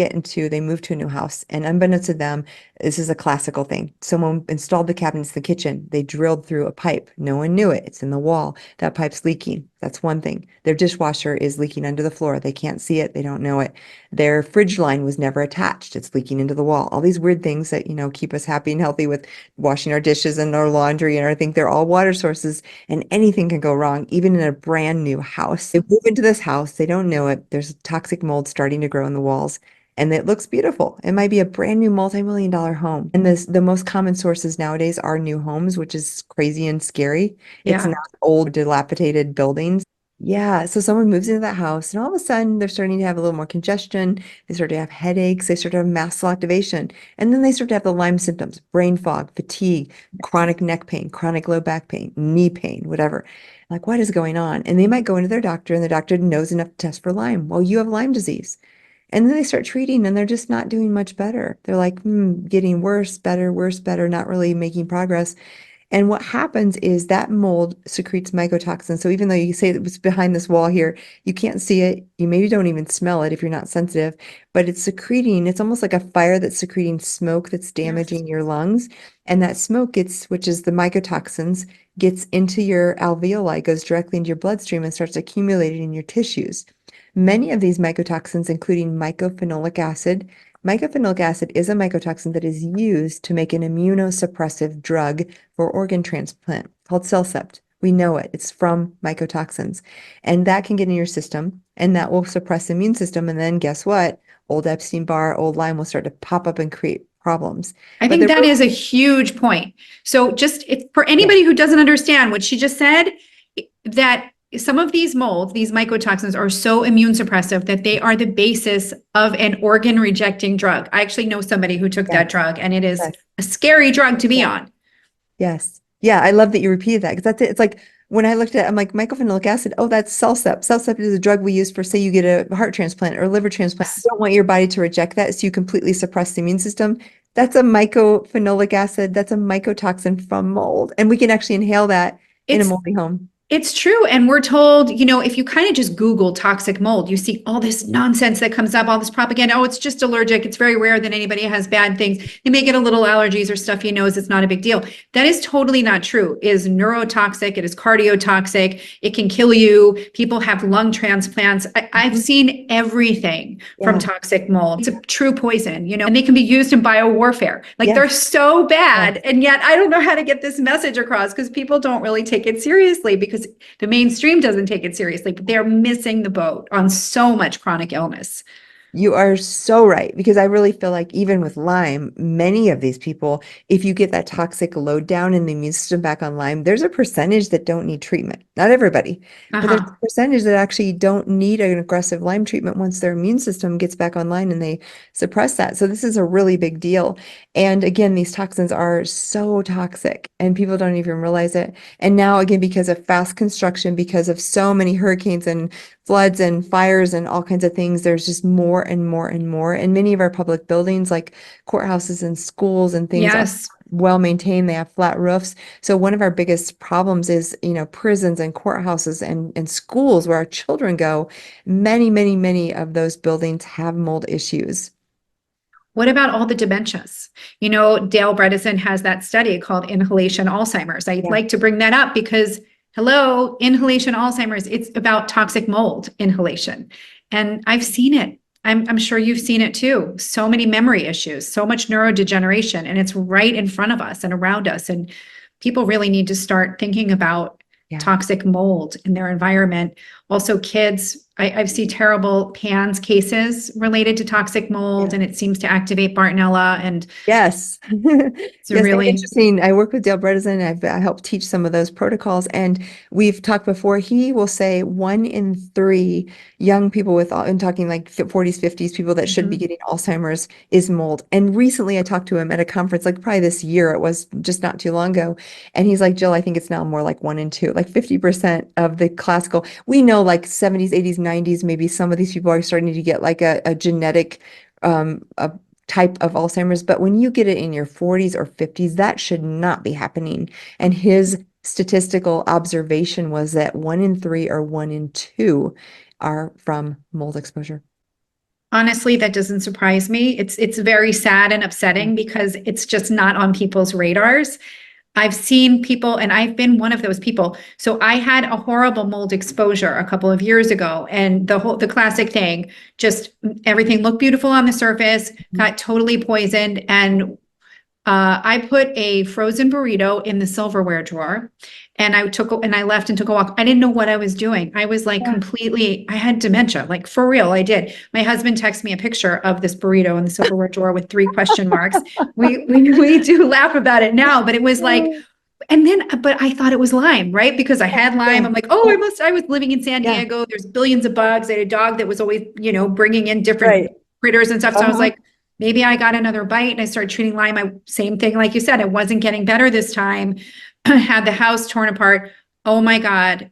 move to a new house. And unbeknownst to them, this is a classical thing. Someone installed the cabinets in the kitchen. They drilled through a pipe. No one knew it. It's in the wall. That pipe's leaking. That's one thing. Their dishwasher is leaking under the floor. They can't see it. They don't know it. Their fridge line was never attached. It's leaking into the wall. All these weird things that, keep us happy and healthy with washing our dishes and our laundry and everything. They're all water sources, and anything can go wrong, even in a brand new house. They move into this house. They don't know it. There's toxic mold starting to grow in the walls, and it looks beautiful. It might be a brand new multi-million-dollar home. And the most common sources nowadays are new homes, which is crazy and scary. It's not old, dilapidated buildings. Yeah. So someone moves into that house and all of a sudden they're starting to have a little more congestion. They start to have headaches. They start to have mast cell activation. And then they start to have the Lyme symptoms, brain fog, fatigue, chronic neck pain, chronic low back pain, knee pain, whatever. Like, what is going on? And they might go into their doctor and the doctor knows enough to test for Lyme. Well, you have Lyme disease. And then they start treating and they're just not doing much better. They're like, getting worse, better, not really making progress. And what happens is that mold secretes mycotoxins. So even though you say it was behind this wall here, you can't see it. You maybe don't even smell it if you're not sensitive, but it's secreting. It's almost like a fire that's secreting smoke that's Yes. damaging your lungs. And that smoke which is the mycotoxins, gets into your alveoli, goes directly into your bloodstream and starts accumulating in your tissues. Many of these mycotoxins, including mycophenolic acid, mycophenolic acid is a mycotoxin that is used to make an immunosuppressive drug for organ transplant called Cellcept. We know it. It's from mycotoxins. And that can get in your system and that will suppress the immune system. And then guess what? Old Epstein-Barr, old Lyme will start to pop up and create problems. I But think they're that really, is a huge point. So just if, for yeah, anybody who doesn't understand what she just said, that some of these molds, these mycotoxins are so immune suppressive that they are the basis of an organ rejecting drug. I actually know somebody who took that yes, drug and it is yes, a scary drug to be yes. on. Yes. Yeah, I love that you repeated that because that's it. It's like when I looked at it, I'm like, mycophenolic acid, oh, that's Cellcept. Cellcept is a drug we use for, say, you get a heart transplant or a liver transplant. You Yes. don't want your body to reject that, so you completely suppress the immune system. That's a mycophenolic acid. That's a mycotoxin from mold. And we can actually inhale that in a It's moldy home. It's true. And we're told, if you kind of just Google toxic mold, you see all this nonsense that comes up, all this propaganda. Oh, it's just allergic. It's very rare that anybody has bad things. You may get a little allergies or stuff you know is it's not a big deal. That is totally not true. It is neurotoxic. It is cardiotoxic. It can kill you. People have lung transplants. I've Mhm. seen everything from Yeah. toxic mold. It's a true poison, and they can be used in biowarfare. Like they're Yes. so Yes. bad. And yet I don't know how to get this message across because people don't really take it seriously because the mainstream doesn't take it seriously, but they're missing the boat on so much chronic illness. You are so right because I really feel like even with Lyme, many of these people, if you get that toxic load down in the immune system back on Lyme, there's a percentage that don't need treatment. Not everybody, but there's a Uh-huh. percentage that actually don't need an aggressive Lyme treatment once their immune system gets back online and they suppress that. So this is a really big deal. And again, these toxins are so toxic and people don't even realize it. And now again, because of fast construction, because of so many hurricanes and floods and fires and all kinds of things, there's just more and more and more. And many of our public buildings, like courthouses and schools and things, are Yes. well maintained. They have flat roofs. So one of our biggest problems is, prisons and courthouses and schools where our children go. Many of those buildings have mold issues. What about all the dementias? Dale Bredesen has that study called Inhalation Alzheimer's. I'd Yeah. like to bring that up because, hello, inhalation Alzheimer's, it's about toxic mold inhalation. And I've seen it. I'm sure you've seen it too. So many memory issues, so much neurodegeneration, and it's right in front of us and around us. And people really need to start thinking about Yeah. toxic mold in their environment. Also, kids, I've seen terrible PANS cases related to toxic mold, Yeah. and it seems to activate Bartonella. And Yes. it's a Yes, and really, interesting. I work with Dale Bredesen. I helped teach some of those protocols, and we've talked before. He will say 1 in 3 young people and talking like 40s, 50s, people that should be Mhm. getting Alzheimer's is mold. And recently I talked to him at a conference, like probably this year, it was just not too long ago. And he's like, Jill, I think it's now more like 1 in 2, like 50% of the classical. We know like 70s, 80s, 90s, maybe some of these people are starting to get like a genetic a type of Alzheimer's, but when you get it in your 40s or 50s, that should not be happening. And his statistical observation was that 1 in 3 or 1 in 2 are from mold exposure. Honestly, that doesn't surprise me. It's very sad and Yeah. upsetting because it's just not on people's radars. I've seen people, and I've been one of those people. So I had a horrible mold exposure a couple of years ago, and the classic thing, just everything looked beautiful on the surface, Mhm. got totally poisoned, and I put a frozen burrito in the silverware drawer and I left and took a walk. I didn't know what I was doing. I was like Yeah. I had dementia, like for real. I did. My husband texted me a picture of this burrito in the silverware drawer with 3 question marks. We do laugh about it now, but it was like, And then, but I thought it was Lyme, right? Because I had Lyme. Yeah. I'm like, oh, I was living in San Yeah. Diego. There's billions of bugs. I had a dog that was always, bringing in different Right. critters and stuff. So I was Uh-huh. like, maybe I got another bite, and I started treating Lyme. Same thing. Like you said, it wasn't getting better this time. Had the house torn apart. Oh my God.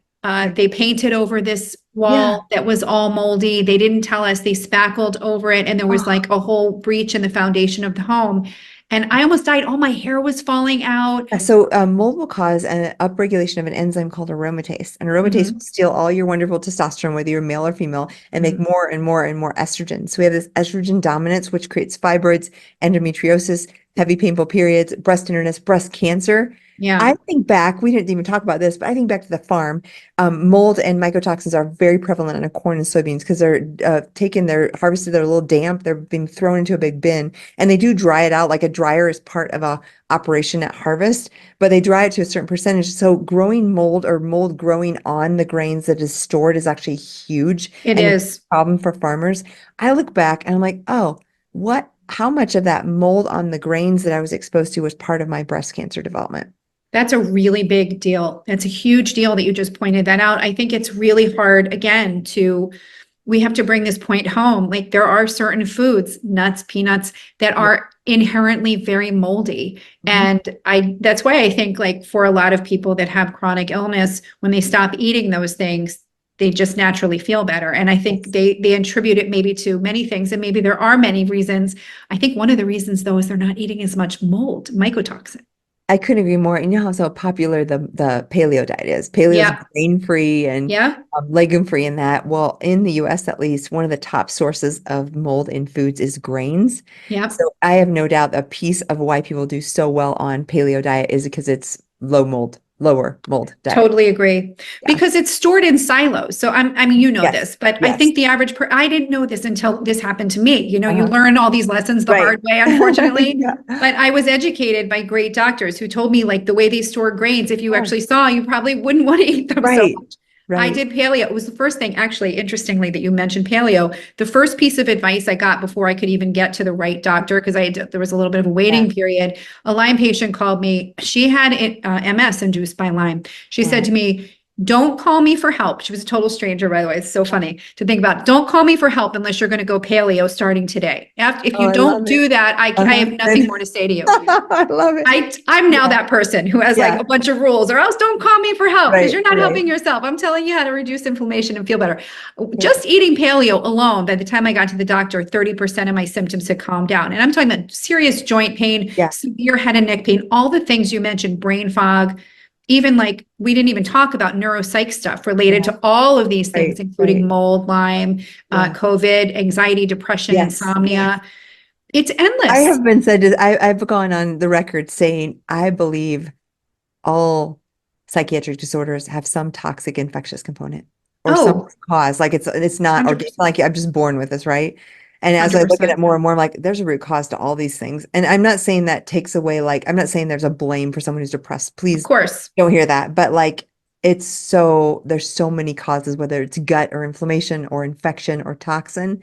They painted over this Yeah. wall that was all moldy. They didn't tell us. They spackled over it, and there was Oh. like a whole breach in the foundation of the home. And I almost died. All my hair was falling out. So mold will cause an upregulation of an enzyme called aromatase. And aromatase will Mhm. steal all your wonderful testosterone, whether you're male or female, and make Mhm. more and more and more estrogen. So we have this estrogen dominance, which creates fibroids, endometriosis, heavy painful periods, breast tenderness, breast cancer. Yeah, I think back, we didn't even talk about this, but I think back to the farm. Mold and mycotoxins are very prevalent on corn and soybeans because they're harvested, they're a little damp, they're being thrown into a big bin, and they do dry it out. Like a dryer is part of a operation at harvest, but they dry it to a certain percentage. So growing mold or mold growing on the grains that is stored is actually huge it and a is. problem for farmers. I look back and I'm like, oh, how much of that mold on the grains that I was exposed to was part of my breast cancer development? That's a really big deal. That's a huge deal that you just pointed that out. I think it's really hard, again, we have to bring this point home. Like there are certain foods, nuts, peanuts, that Yeah. are inherently very moldy. Mhm. And that's why I think like for a lot of people that have chronic illness, when they stop eating those things, they just naturally feel better. And I think Yes. they attribute it maybe to many things. And maybe there are many reasons. I think one of the reasons though is they're not eating as much mold, mycotoxin. I couldn't agree more. And you know how so popular the paleo diet is. Paleo is Yeah. grain-free and Yeah. legume-free in that. Well, in the US at least, one of the top sources of mold in foods is grains. Yeah. So I have no doubt a piece of why people do so well on paleo diet is because it's lower mold diet. Totally agree. Yeah. Because it's stored in silos. So I mean, you know Yes. this, but I Yes. think the I didn't know this until this happened to me. You Uh-huh. learn all these lessons the Right. hard way, unfortunately. Yeah. But I was educated by great doctors who told me like the way they store grains, if you Oh, actually saw, you probably wouldn't want to eat them so right. much. I Right. did paleo. It was the first thing, actually, interestingly, that you mentioned paleo. The first piece of advice I got before I could even get to the right doctor, because there was a little bit of a Yeah. waiting period. A Lyme patient called me. She had MS induced by Lyme. She said Wow. to me, don't call me for help. She was a total stranger, by the way. It's so funny to think about. Don't call me for help unless you're going to go paleo starting today. If Oh, you I don't love it. do that, I have nothing Then more to say to you. I love it. I'm now Yeah. that person who has like Yeah. a bunch of rules, or else don't call me for help because Right. you're not Right. helping yourself. I'm telling you how to reduce inflammation and feel better. Right. Just eating paleo alone, by the time I got to the doctor, 30% of my symptoms had calmed down. And I'm talking about serious joint pain, Yeah. severe head and neck pain, all the things you mentioned, brain fog, even like we didn't even talk about neuropsych stuff related Yeah. to all of these things, Right. including Right. mold, Lyme, Yeah. COVID, anxiety, depression, Yes. Yes. insomnia. It's I endless. have been said, I've gone on the record saying I believe all psychiatric disorders have some toxic infectious component or some Oh, cause. Like it's not, or it's 100%. not like I'm just born with this, right? And as I look at it 100%. more and more, I'm like, there's a root cause to all these things. And I'm not saying that takes away, like, I'm not saying there's a blame for someone who's depressed. Of Please course. don't hear that. But like, there's so many causes, whether it's gut or inflammation or infection or toxin.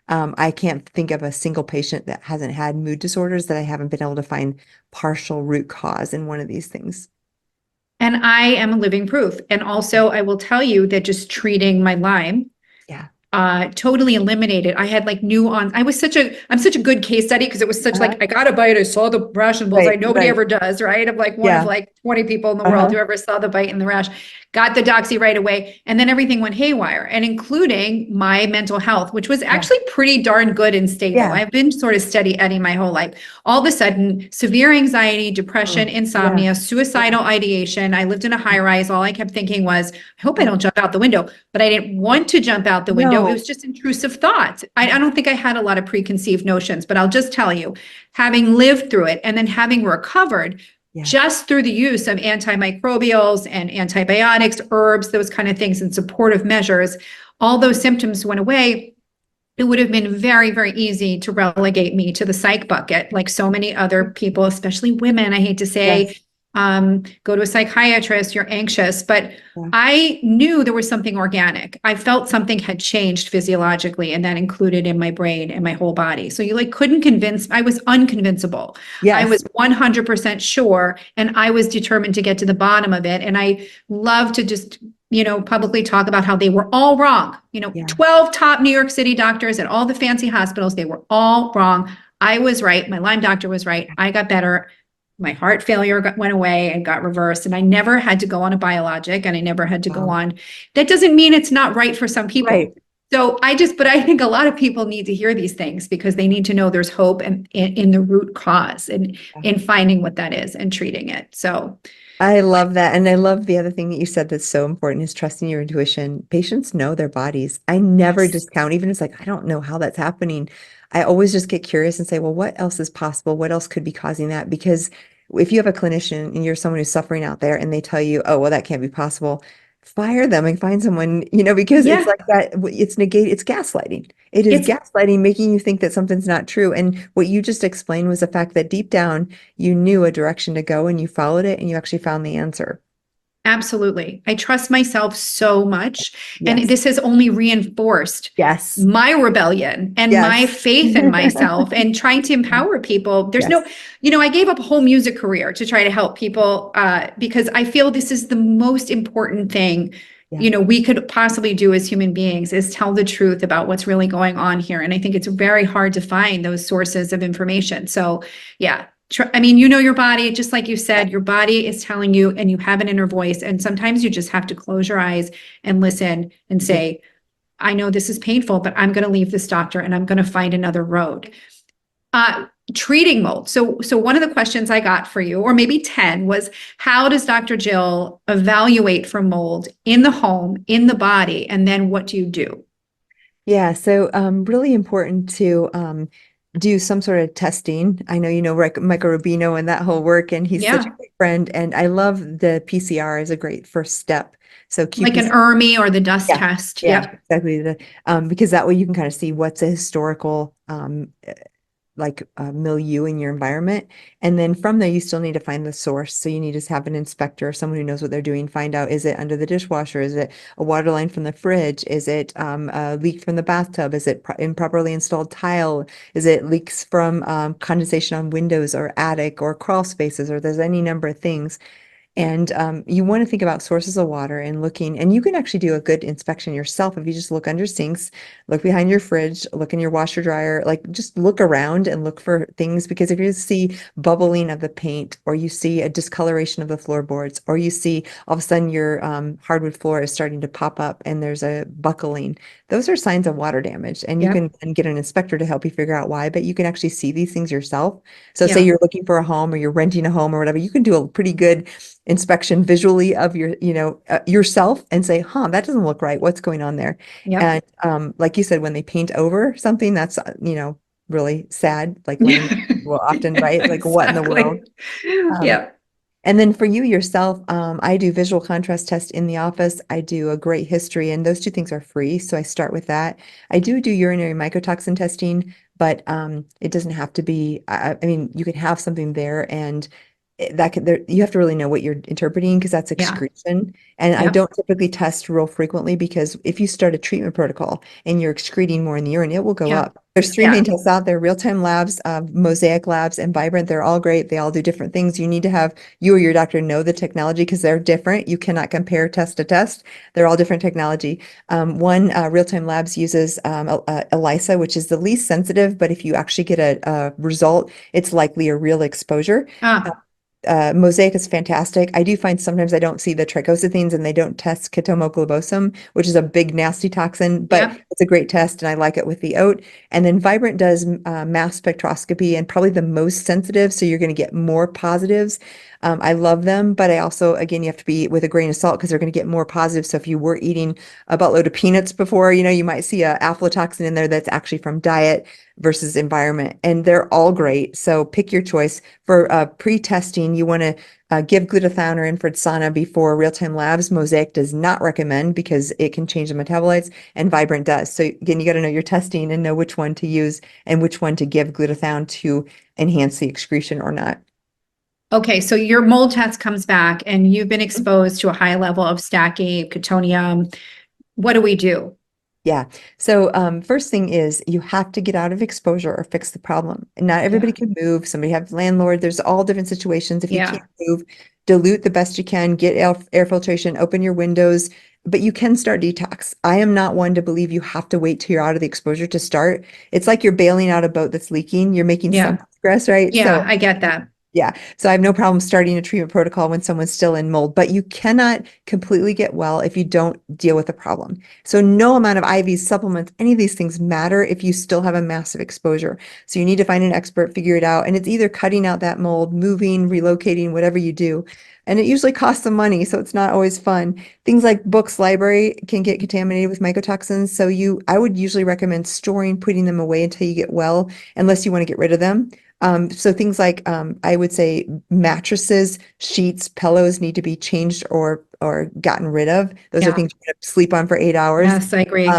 I can't think of a single patient that hasn't had mood disorders that I haven't been able to find partial root cause in one of these things. And I am a living proof. And also, I will tell you that just treating my Lyme Yeah. totally eliminated. I had like nuance. I'm such a good case study because it was such Uh-huh. like, I got a bite. I saw the rash and bullseye. Right, Nobody right. ever does, right? I'm like one of Yeah. like 20 people in the world Uh-huh. who ever saw the bite and the rash. Got the doxy right away. And then everything went haywire, and including my mental health, which was Yeah. actually pretty darn good and stable. Yeah. I've been sort of steady Eddie my whole life. All of a sudden, severe anxiety, depression, Oh, yeah. insomnia, Yeah. suicidal ideation. I lived in a high rise. All I kept thinking was, I hope I don't jump out the window. But I didn't want to jump out the window. It No. was just intrusive thoughts. I don't think I had a lot of preconceived notions, but I'll just tell you, having lived through it and then having recovered Yeah. just through the use of antimicrobials and antibiotics, herbs, those kind of things, and supportive measures, all those symptoms went away. It would have been very, very easy to relegate me to the psych bucket, like so many other people, especially women, I hate to say, Yes. go to a psychiatrist, you're anxious. But Yeah. I knew there was something organic. I felt something had changed physiologically, and that included in my brain and my whole body. So you like couldn't convince, I was unconvincible. I Yes. was 100% sure, and I was determined to get to the bottom of it. And I love to just, publicly talk about how they were all wrong. Yeah. 12 top New York City doctors at all the fancy hospitals, they were all wrong. I was right. My Lyme doctor was right. I got better. My heart failure went away and got reversed. And I never had to go on a biologic, and I never had to go Wow. on. That doesn't mean it's not right for some people. Right. So but I think a lot of people need to hear these things because they need to know there's hope in the root cause and in finding what that is and treating it. So I love that. And I love the other thing that you said that's so important is trusting your intuition. Patients know their bodies. I never yes. discount, even if it's like, I don't know how that's happening. I always just get curious and say, well, what else is possible? What else could be causing that? Because if you have a clinician and you're someone who's suffering out there and they tell you, oh, well, that can't be possible, fire them and find someone, because it's Yeah. like that. It's gaslighting. It is gaslighting, making you think that something's not true. And what you just explained was the fact that deep down, you knew a direction to go and you followed it and you actually found the answer. Absolutely. I trust myself so much. Yes. And this has only reinforced Yes. my rebellion and Yes. my faith in myself and trying to empower people. There's Yes. I gave up a whole music career to try to help people because I feel this is the most important thing we could possibly do as human beings is tell the truth about what's really going on here. And I think it's very hard to find those sources of information. So yeah. Your body, just like you said, your body is telling you and you have an inner voice. And sometimes you just have to close your eyes and listen and say, I know this is painful, but I'm going to leave this doctor and I'm going to find another road. Treating mold. So one of the questions I got for you, or maybe 10, was how does Dr. Jill evaluate for mold in the home, in the body, and then what do you do? Yeah, so really important to do some sort of testing. I know Michael Rubino and that whole work, and he's such a great friend. And I love the PCR is a great first step. So like an ERMI or the dust test. Yeah, exactly. Because that way you can kind of see what's a historical milieu in your environment. And then from there, you still need to find the source. So you need to have an inspector, someone who knows what they're doing, find out, is it under the dishwasher? Is it a water line from the fridge? Is it a leak from the bathtub? Is it improperly installed tile? Is it leaks from condensation on windows or attic or crawl spaces, or there's any number of things. And you want to think about sources of water and looking, and you can actually do a good inspection yourself if you just look under sinks, look behind your fridge, look in your washer dryer, like just look around and look for things. Because if you see bubbling of the paint, or you see a discoloration of the floorboards, or you see all of a sudden your hardwood floor is starting to pop up and there's a buckling, those are signs of water damage. And you can then get an inspector to help you figure out why, but you can actually see these things yourself. So say you're looking for a home or you're renting a home or whatever, you can do a pretty good inspection visually of your, yourself and say, that doesn't look right. What's going on there? Yep. And like you said, when they paint over something, that's, really sad. Like Lane will often write, like, what in the world? Yeah. And then for you yourself, I do visual contrast test in the office. I do a great history, and those two things are free. So I start with that. I do urinary mycotoxin testing, but it doesn't have to be, you could have something there, and you have to really know what you're interpreting, because that's excretion. And I don't typically test real frequently, because if you start a treatment protocol and you're excreting more in the urine, it will go up. There's three main tests out there: real-time labs, Mosaic labs, and Vibrant. They're all great. They all do different things. You need to have you or your doctor know the technology, because they're different. You cannot compare test to test. They're all different technology. One real-time labs uses ELISA, which is the least sensitive, but if you actually get a result, it's likely a real exposure. Mosaic is fantastic. I do find sometimes I don't see the trichosethines, and they don't test Catomo globosum, which is a big nasty toxin, but it's a great test, and I like it with the oat. And then Vibrant does mass spectroscopy, and probably the most sensitive, so you're going to get more positives. I love them, but I also, again, you have to be with a grain of salt, because they're going to get more positives. So if you were eating a buttload of peanuts before, you might see a aflatoxin in there that's actually from diet versus environment, and they're all great. So pick your choice. For pre-testing, you want to give glutathione or infrared sauna before real-time labs. Mosaic does not recommend, because it can change the metabolites, and Vibrant does. So again, you got to know your testing and know which one to use and which one to give glutathione to enhance the excretion or not. Okay, so your mold test comes back and you've been exposed to a high level of stachy, Cotoneum. What do we do? Yeah. So first thing is you have to get out of exposure or fix the problem. And not everybody Yeah, can move. Somebody have landlord. There's all different situations. If you yeah, can't move, dilute the best you can, get air filtration, open your windows, but you can start detox. I am not one to believe you have to wait till you're out of the exposure to start. It's like you're bailing out a boat that's leaking. You're making some yeah, progress, right? yeah, So I get that. yeah. So I have no problem starting a treatment protocol when someone's still in mold, but you cannot completely get well if you don't deal with the problem. So no amount of IVs, supplements, any of these things matter if you still have a massive exposure. So you need to find an expert, figure it out. And it's either cutting out that mold, moving, relocating, whatever you do. And it usually costs some money, so it's not always fun. Things like books, library can get contaminated with mycotoxins. So I would usually recommend storing, putting them away until you get well, unless you want to get rid of them. So things like I would say mattresses, sheets, pillows need to be changed or gotten rid of. Those are Yeah, things you sleep on for 8 hours. yes, I agree.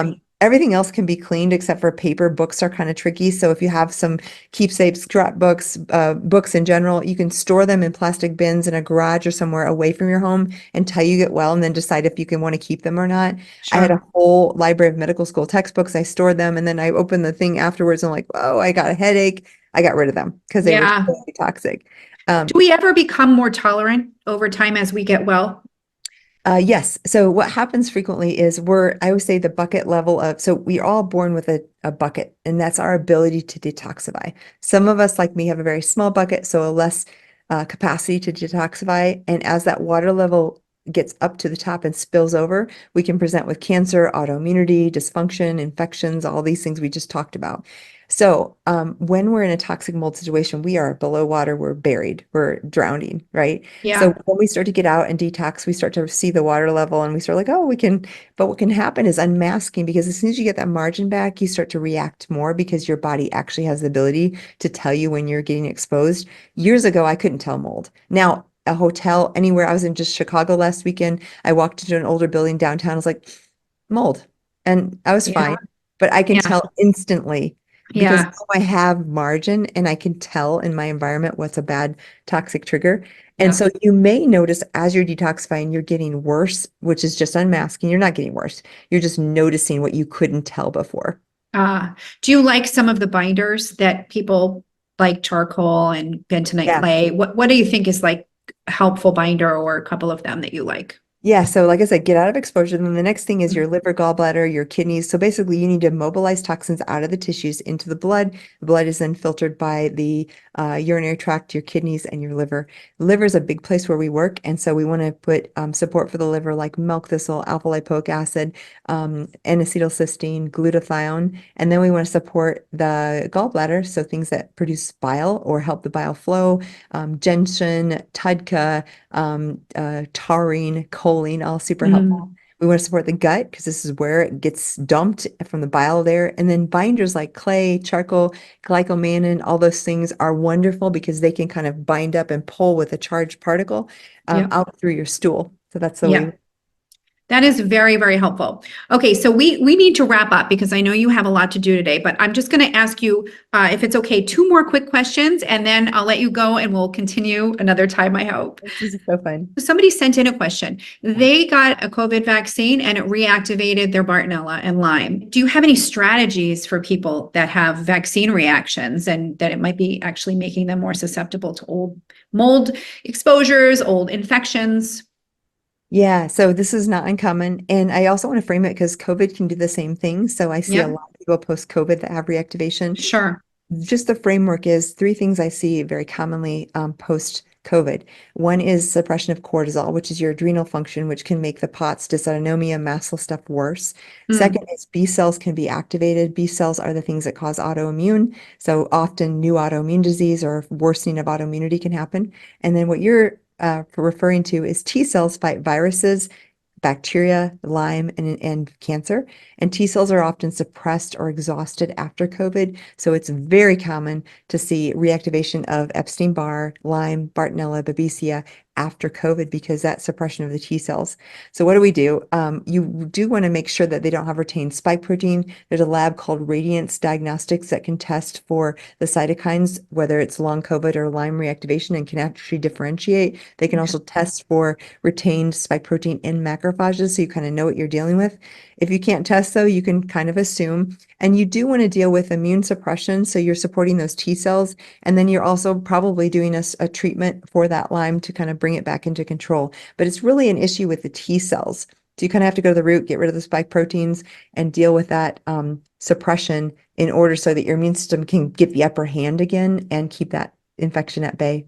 Everything else can be cleaned except for paper. Books are kind of tricky. So if you have some keepsakes, scrapbooks, books in general, you can store them in plastic bins in a garage or somewhere away from your home until you get well and then decide if you can want to keep them or not. I had a Sure. whole library of medical school textbooks. I stored them and then I opened the thing afterwards and I'm like, oh, I got a headache. I got rid of them because they were Yeah. totally toxic. Do we ever become more tolerant over time as we get well? Yes. So what happens frequently is I always say the bucket level of, so we're all born with a bucket, and that's our ability to detoxify. Some of us, like me, have a very small bucket, so a less capacity to detoxify. And as that water level gets up to the top and spills over, we can present with cancer, autoimmunity, dysfunction, infections, all these things we just talked about. So when we're in a toxic mold situation, we are below water, we're buried, we're drowning, right? So Yeah. when we start to get out and detox, we start to see the water level and we start like, oh, we can, but what can happen is unmasking because as soon as you get that margin back, you start to react more because your body actually has the ability to tell you when you're getting exposed. Years ago, I couldn't tell mold. Now, a hotel anywhere, I was in just Chicago last weekend. I walked into an older building downtown. I was like, mold. And I was Yeah. fine, but I can Yeah. tell instantly because Yeah. now I have margin and I can tell in my environment what's a bad toxic trigger. And Yeah. so you may notice as you're detoxifying, you're getting worse, which is just unmasking. You're not getting worse. You're just noticing what you couldn't tell before. Do you like some of the binders that people like charcoal and bentonite Yeah. clay? What do you think is like a helpful binder or a couple of them that you like? Yeah, so like I said, get out of exposure. Then the next thing is Mm. your liver, gallbladder, your kidneys. So basically, you need to mobilize toxins out of the tissues into the blood. The blood is then filtered by the urinary tract, your kidneys, and your liver. Liver is a big place where we work, and so we want to put support for the liver like milk thistle, alpha lipoic acid, N-acetylcysteine, glutathione, and then we want to support the gallbladder, so things that produce bile or help the bile flow, gentian, TUDCA, taurine, choline, all super helpful. Mm, We want to support the gut because this is where it gets dumped from the bile there. And then binders like clay, charcoal, glycomannan, all those things are wonderful because they can kind of bind up and pull with a charged particle yeah. out through your stool. So that's the way. Yeah. That is very, very helpful. Okay, so we need to wrap up because I know you have a lot to do today, but I'm just going to ask you, if it's okay, two more quick questions, and then I'll let you go and we'll continue another time, I hope. This is so fun. Somebody sent in a question. They got a COVID vaccine and it reactivated their Bartonella and Lyme. Do you have any strategies for people that have vaccine reactions and that it might be actually making them more susceptible to old mold exposures, old infections? Yeah, so this is not uncommon. And I also want to frame it because COVID can do the same thing. So I see a Yep, lot of people post-COVID that have reactivation. sure. Just the framework is three things I see very commonly post-COVID. One is suppression of cortisol, which is your adrenal function, which can make the POTS, dysautonomia, mast cell stuff worse. Second Mm, is B cells can be activated. B cells are the things that cause autoimmune. So often new autoimmune disease or worsening of autoimmunity can happen. And then what you're referring to is T cells fight viruses, bacteria, Lyme, and cancer. And T cells are often suppressed or exhausted after COVID. So it's very common to see reactivation of Epstein-Barr, Lyme, Bartonella, Babesia after COVID because that suppression of the T cells. So what do we do? You do want to make sure that they don't have retained spike protein. There's a lab called Radiance Diagnostics that can test for the cytokines, whether it's long COVID or Lyme reactivation, and can actually differentiate. They can also test for retained spike protein in macrophages, so you kind of know what you're dealing with. If you can't test, though, you can kind of assume. And you do want to deal with immune suppression, so you're supporting those T cells, and then you're also probably doing a treatment for that Lyme to kind of bring it back into control. But it's really an issue with the T cells. So you kind of have to go to the root, get rid of the spike proteins, and deal with that suppression in order so that your immune system can get the upper hand again and keep that infection at bay.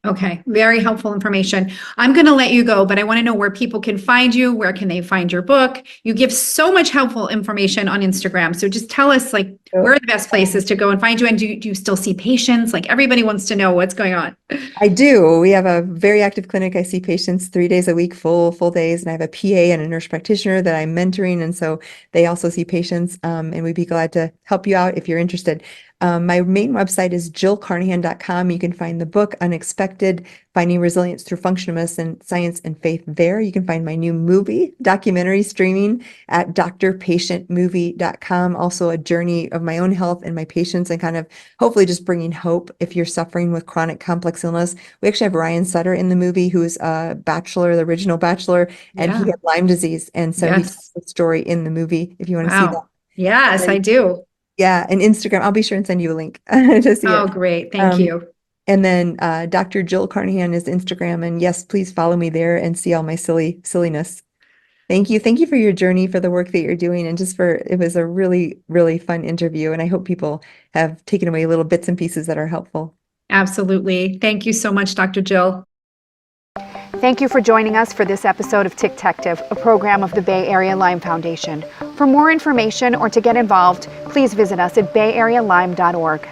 Okay, very helpful information. I'm going to let you go, but I want to know where people can find you. Where can they find your book? You give so much helpful information on Instagram. So just tell us, like, where are the best places to go and find you? And do you still see patients? Like, everybody wants to know what's going on. I do. We have a very active clinic. I see patients 3 days a week, full days, and I have a PA and a nurse practitioner that I'm mentoring, and so they also see patients. And we'd be glad to help you out if you're interested. My main website is jillcarnahan.com. You can find the book Unexpected: Finding Resilience Through Functional Medicine, Science and Faith there. You can find my new movie documentary streaming at drpatientmovie.com. Also a journey of my own health and my patients, and kind of hopefully just bringing hope if you're suffering with chronic complex illness. We actually have Ryan Sutter in the movie, who's a bachelor, the original bachelor, and he had Lyme disease. And so he tells the story in the movie if you want to see that. Yes, I do. Yeah, and Instagram. I'll be sure and send you a link to see it. Oh, great. Thank you. And then Dr. Jill Carnahan is Instagram. And yes, please follow me there and see all my silliness. Thank you. Thank you for your journey, for the work that you're doing, and it was a really, really fun interview. And I hope people have taken away little bits and pieces that are helpful. Absolutely. Thank you so much, Dr. Jill. Thank you for joining us for this episode of Ticktective, a program of the Bay Area Lyme Foundation. For more information or to get involved, please visit us at bayarealyme.org.